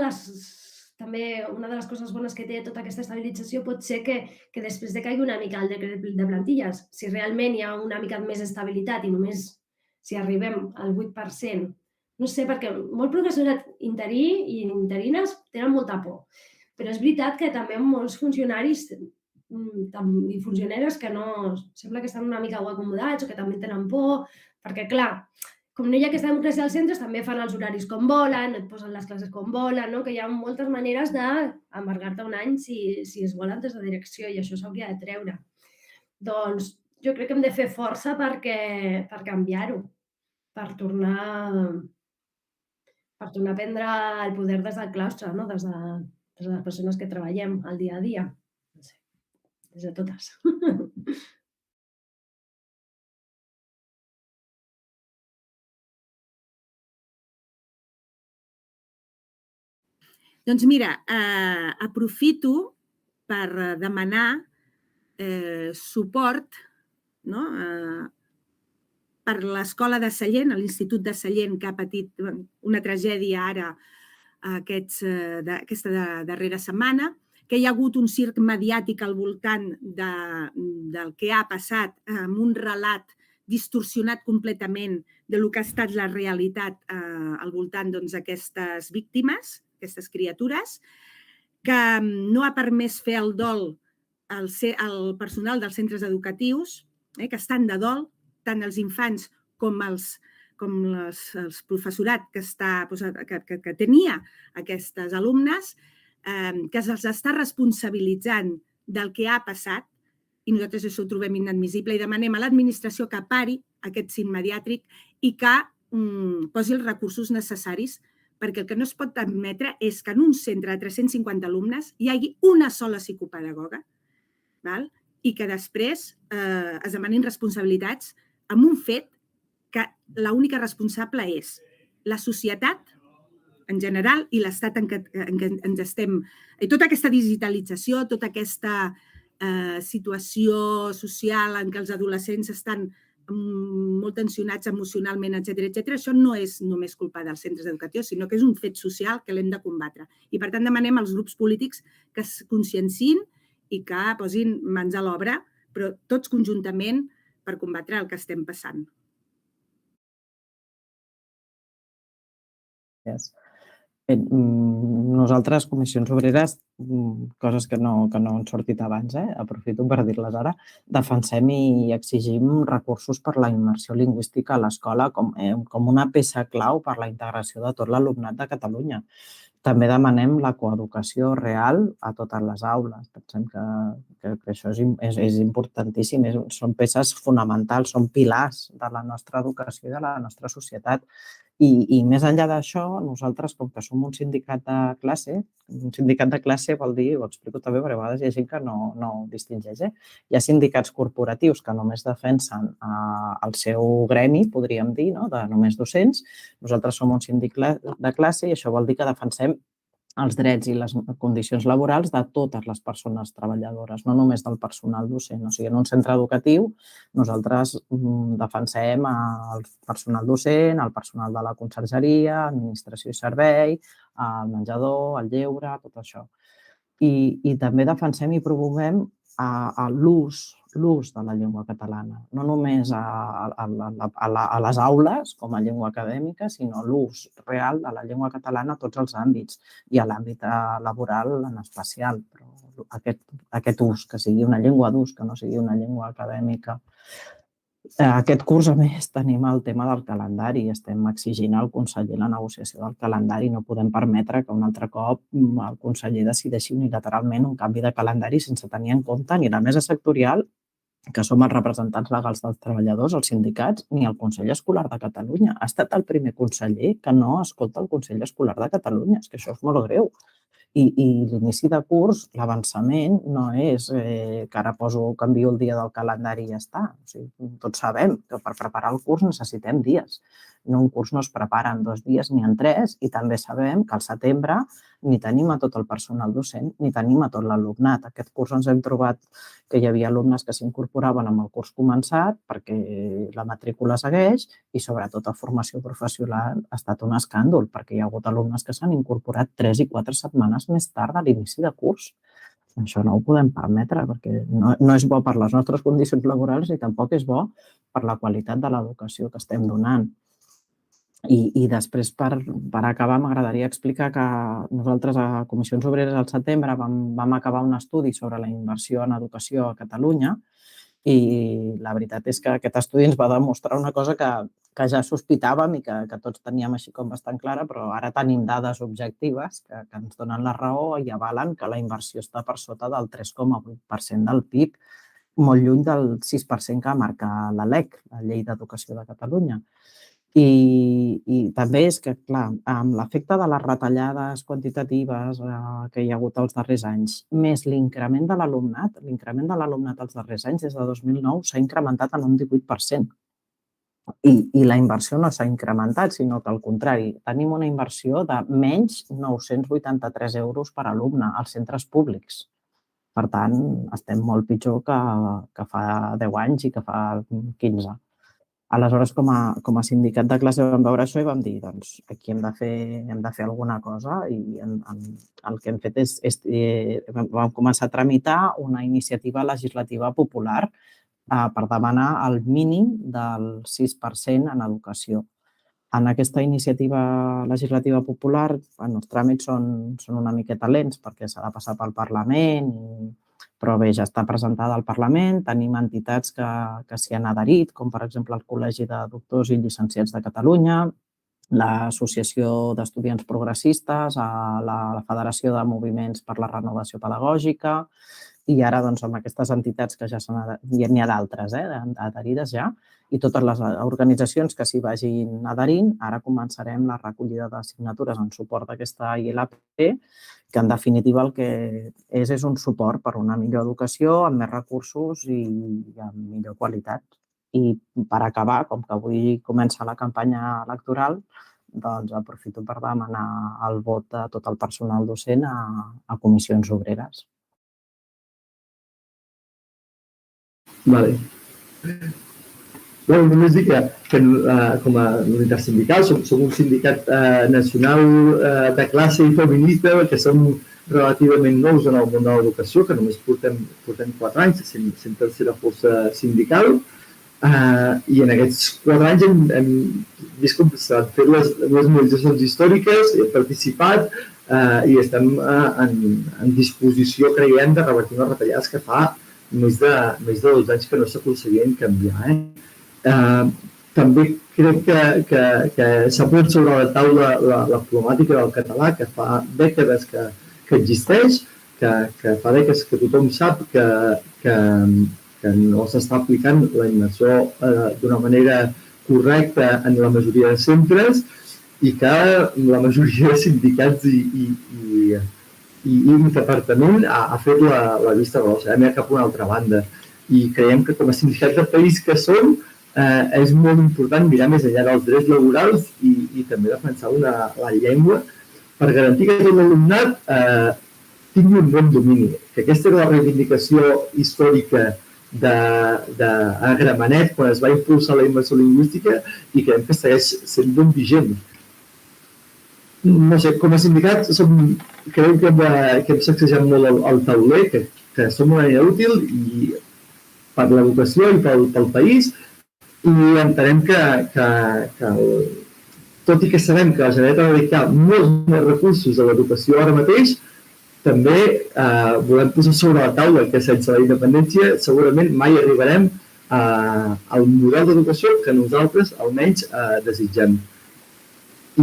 les coses bones que té tota aquesta estabilització pot ser que després decaigui una mica el decret de plantilles. Si realment hi ha una mica més estabilitat i només si arribem al 8%, no sé, perquè molt professorat interí i interines tenen molta por. Però és veritat que també molts funcionaris i funcionaries que no sembla que estan una mica acomodats o que també tenen por, perquè, clar, com no hi ha aquesta democràcia als centres, també fan els horaris com volen, et posen les classes com volen, que hi ha moltes maneres d'embargar-te un any si es volen des de direcció i això s'hauria de treure. Doncs jo crec que hem de fer força per canviar-ho, per tornar a prendre el poder des del claustre, des de les persones que treballem al dia a dia. No sé, des de totes. Doncs mira, aprofito per demanar suport per l'escola de Sallent, l'Institut de Sallent, que ha patit una tragèdia ara aquesta darrera setmana, que hi ha hagut un circ mediàtic al voltant del que ha passat, amb un relat distorsionat completament del que ha estat la realitat al voltant d'aquestes víctimes, aquestes criatures, que no ha permès fer el dol al personal dels centres educatius, que estan de dol, tant els infants com el professorat que tenia aquestes alumnes, que se'ls està responsabilitzant del que ha passat, i nosaltres això ho trobem inadmissible i demanem a l'administració que pari aquest circ mediàtic i que posi els recursos necessaris, perquè el que no es pot admetre és que en un centre de 350 alumnes hi hagi una sola psicopedagoga i que després es demanin responsabilitats amb un fet que l'única responsable és la societat en general i l'estat en què ens estem... I tota aquesta digitalització, tota aquesta situació social en què els adolescents estan molt tensionats emocionalment, etc., això no és només culpa dels centres educatius, sinó que és un fet social que l'hem de combatre. I, per tant, demanem als grups polítics que es conscienciïn i que posin mans a l'obra, però tots conjuntament per combatre el que estem passant. Nosaltres, Comissions Obreres, coses que no han sortit abans, aprofito per dir-les ara, defensem i exigim recursos per la immersió lingüística a l'escola com una peça clau per la integració de tot l'alumnat de Catalunya. També demanem la coeducació real a totes les aules. Pensem que això és importantíssim, són peces fonamentals, són pilars de la nostra educació i de la nostra societat. I més enllà d'això, nosaltres, com que som un sindicat de classe vol dir, ho explico també, perquè a vegades hi ha gent que no ho distingeix, hi ha sindicats corporatius que només defensen el seu gremi, podríem dir, de només docents. Nosaltres som un sindicat de classe i això vol dir que defensem els drets i les condicions laborals de totes les persones treballadores, no només del personal docent. O sigui, en un centre educatiu nosaltres defensem el personal docent, el personal de la consergeria, administració i servei, el menjador, el lleure, tot això. I també defensem i promovem l'ús de la llengua catalana, no només a les aules com a llengua acadèmica, sinó l'ús real de la llengua catalana a tots els àmbits i a l'àmbit laboral en especial. Però aquest ús, que sigui una llengua d'ús, que no sigui una llengua acadèmica. Aquest curs, a més, tenim el tema del calendari. Estem exigint al conseller la negociació del calendari. No podem permetre que un altre cop el conseller decideixi unilateralment un canvi de calendari sense tenir en compte ni la mesa sectorial, que som els representants legals dels treballadors, els sindicats, ni el Consell Escolar de Catalunya. Ha estat el primer conseller que no escolta el Consell Escolar de Catalunya. És que això és molt greu. I l'inici de curs, l'avançament, no és que ara canvio el dia del calendari i ja està. Tots sabem que per preparar el curs necessitem dies. Un curs no es prepara en 2 dies ni en 3 i també sabem que al setembre ni tenim a tot el personal docent ni tenim a tot l'alumnat. Aquest curs ens hem trobat que hi havia alumnes que s'incorporaven amb el curs començat perquè la matrícula segueix i sobretot a formació professional ha estat un escàndol perquè hi ha hagut alumnes que s'han incorporat 3 i 4 setmanes més tard de l'inici de curs. Això no ho podem permetre perquè no és bo per les nostres condicions laborals i tampoc és bo per la qualitat de l'educació que estem donant. I després, per acabar, m'agradaria explicar que nosaltres a Comissions Obreres al setembre vam acabar un estudi sobre la inversió en educació a Catalunya i la veritat és que aquest estudi ens va demostrar una cosa que ja sospitàvem i que tots teníem així com bastant clara, però ara tenim dades objectives que ens donen la raó i avalen que la inversió està per sota del 3,8% del PIB, molt lluny del 6% que marca la LEC, la Llei d'Educació de Catalunya. I també és que, clar, amb l'efecte de les retallades quantitatives que hi ha hagut els darrers anys, més l'increment de l'alumnat els darrers anys, des de 2009, s'ha incrementat en un 18%. I la inversió no s'ha incrementat, sinó que, al contrari, tenim una inversió de menys 983 euros per alumne als centres públics. Per tant, estem molt pitjor que fa 10 anys i que fa 15. Aleshores, com a sindicat de classe vam veure això i vam dir, doncs, aquí hem de fer alguna cosa i el que hem fet és vam començar a tramitar una iniciativa legislativa popular per demanar el mínim del 6% en educació. En aquesta iniciativa legislativa popular, els tràmits són una miqueta lents perquè s'ha de passar pel Parlament, però bé, ja està presentada al Parlament, tenim entitats que s'hi han adherit, com per exemple el Col·legi de Doctors i Llicenciats de Catalunya, l'Associació d'Estudiants Progressistes, la Federació de Moviments per la Renovació Pedagògica i ara amb aquestes entitats que ja n'hi ha d'altres adherides ja i totes les organitzacions que s'hi vagin adherint, ara començarem la recollida de signatures en suport d'aquesta ILP, que en definitiva el que és un suport per una millor educació, amb més recursos i amb millor qualitat. I per acabar, com que avui comença la campanya electoral, doncs aprofito per demanar el vot de tot el personal docent a Comissions Obreres. Vale. Bueno, només dir que com a unitat sindical som un sindicat nacional de classe i feminista que som relativament nous en el món de l'educació, que només portem 4 anys sent tercera força sindical. I en aquests 4 anys hem vist com s'han fet les mobilitzacions històriques, hem participat i estem en disposició, creiem, de revertir unes retallades que fa més de 2 anys que no s'aconseguien canviar. També crec que s'ha posat sobre la taula la problemàtica del català, que fa dècades que existeix, que fa dècades que tothom sap que no s'està aplicant la immersió d'una manera correcta en la majoria de centres i que la majoria de sindicats i departament ha fet la vista grossa, mirar cap a una altra banda. I creiem que com a sindicats de país que som, és molt important mirar més enllà dels drets laborals i també defensar la llengua per garantir que tot l'alumnat tingui un bon domini. Que aquesta era la reivindicació històrica a Gramenet quan es va impulsar la immersió lingüística i creiem que segueix sent ben vigent. No sé, com a sindicat creiem que hem sacsejat molt el tauler, que som una eina útil per l'educació i pel país i entenem que tot i que sabem que la Generalitat ha de dedicar molts més recursos a l'educació ara mateix, també volem posar sobre la taula que sense la independència segurament mai arribarem al model d'educació que nosaltres almenys desitgem.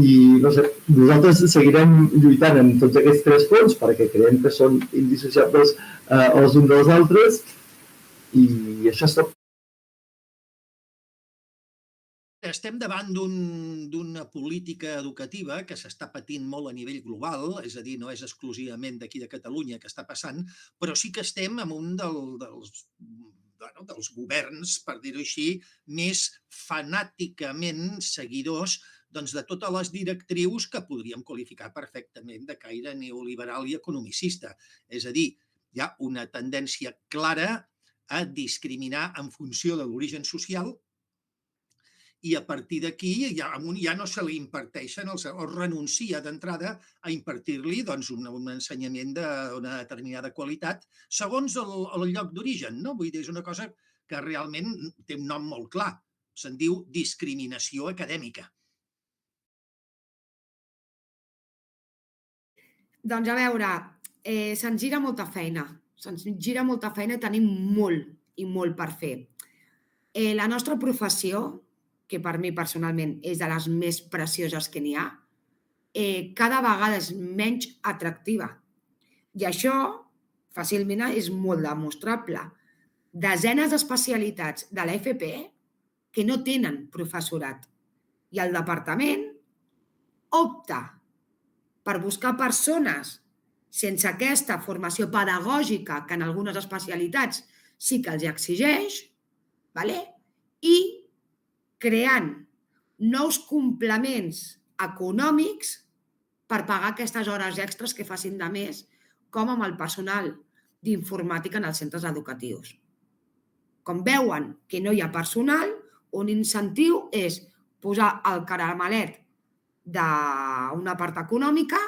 I no sé, nosaltres seguirem lluitant en tots aquests 3 fronts perquè creiem que són indissociables els uns dels altres i això és tot. Estem davant d'una política educativa que s'està patint molt a nivell global, és a dir, no és exclusivament d'aquí de Catalunya que està passant, però sí que estem en un dels governs, per dir-ho així, més fanàticament seguidors de totes les directrius que podríem qualificar perfectament de caire neoliberal i economicista. És a dir, hi ha una tendència clara a discriminar en funció de l'origen social i a partir d'aquí ja no se li imparteixen o renuncia d'entrada a impartir-li un ensenyament d'una determinada qualitat segons el lloc d'origen. Vull dir, és una cosa que realment té un nom molt clar. Se'n diu discriminació acadèmica. Doncs a veure, se'ns gira molta feina. Se'ns gira molta feina i tenim molt i molt per fer. La nostra professió, que per mi personalment és de les més precioses que n'hi ha, cada vegada és menys atractiva. I això fàcilment és molt demostrable. Desenes d'especialitats de l'FP que no tenen professorat. I el departament opta per buscar persones sense aquesta formació pedagògica que en algunes especialitats sí que els exigeix, i creant nous complements econòmics per pagar aquestes hores extres que facin de més, com amb el personal d'informàtica en els centres educatius. Com veuen que no hi ha personal, un incentiu és posar el caramelet d'una part econòmica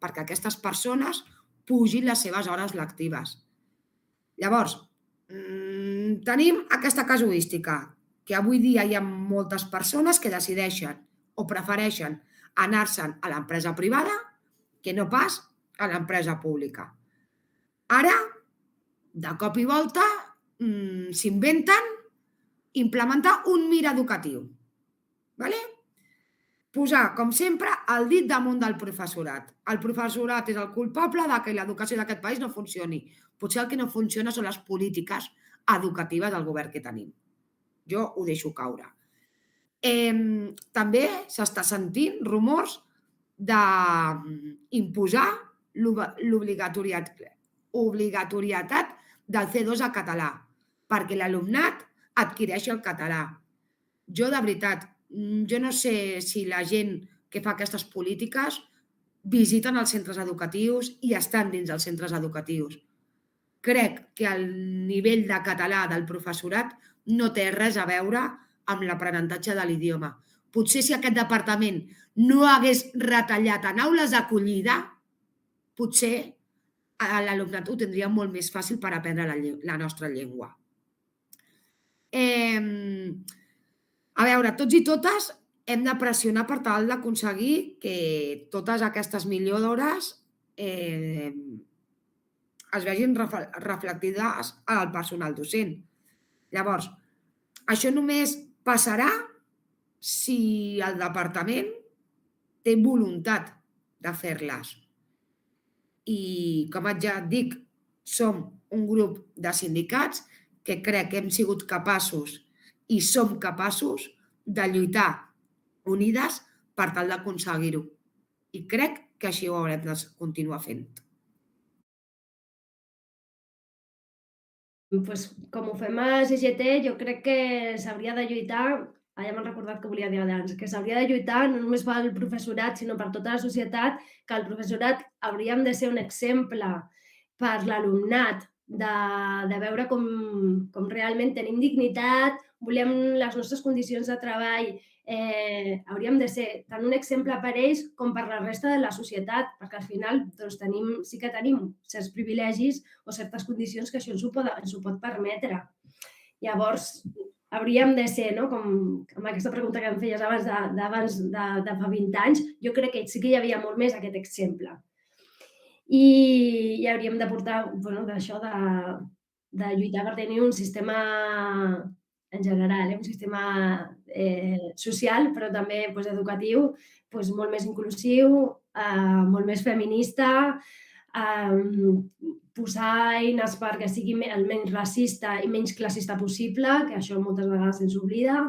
perquè aquestes persones pugin les seves hores lectives. Llavors, tenim aquesta casuística, que avui dia hi ha moltes persones que decideixen o prefereixen anar-se'n a l'empresa privada que no pas a l'empresa pública. Ara, de cop i volta, s'inventen implementar un mir educatiu. Posar, com sempre, el dit damunt del professorat. El professorat és el culpable que l'educació d'aquest país no funcioni. Potser el que no funciona són les polítiques educatives del govern que tenim. Jo ho deixo caure. També s'està sentint rumors d'imposar l'obligatorietat del C2 a català perquè l'alumnat adquireixi el català. Jo, de veritat, jo no sé si la gent que fa aquestes polítiques visiten els centres educatius i estan dins dels centres educatius. Crec que el nivell de català del professorat no té res a veure amb l'aprenentatge de l'idioma. Potser si aquest departament no hagués retallat en aules d'acollida, potser l'alumnat ho tindria molt més fàcil per aprendre la nostra llengua. A veure, tots i totes hem de pressionar per tal d'aconseguir que totes aquestes millores es vegin reflectides al personal docent. Llavors, això només passarà si el departament té voluntat de fer-les. I, com ja et dic, som un grup de sindicats que crec que hem sigut capaços i som capaços de lluitar unides per tal d'aconseguir-ho. I crec que així ho haurem de continuar fent. Pues, com ho fem a CGT, jo crec que s'hauria de lluitar, ja m'han recordat que volia dir abans, que s'hauria de lluitar no només pel professorat, sinó per tota la societat, que el professorat hauríem de ser un exemple per l'alumnat, de veure com realment tenim dignitat, volem les nostres condicions de treball, hauríem de ser tant un exemple per ells com per la resta de la societat, perquè al final sí que tenim certs privilegis o certes condicions que això ens ho pot permetre. Llavors, hauríem de ser, com amb aquesta pregunta que em feies abans de fa 20 anys, jo crec que sí que hi havia molt més aquest exemple. I hauríem de portar d'això, de lluitar per tenir un sistema en general, un sistema social, però també educatiu, molt més inclusiu, molt més feminista, posar eines perquè sigui el menys racista i menys classista possible, que això moltes vegades se'ns oblida,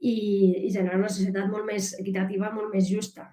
i generar una societat molt més equitativa, molt més justa.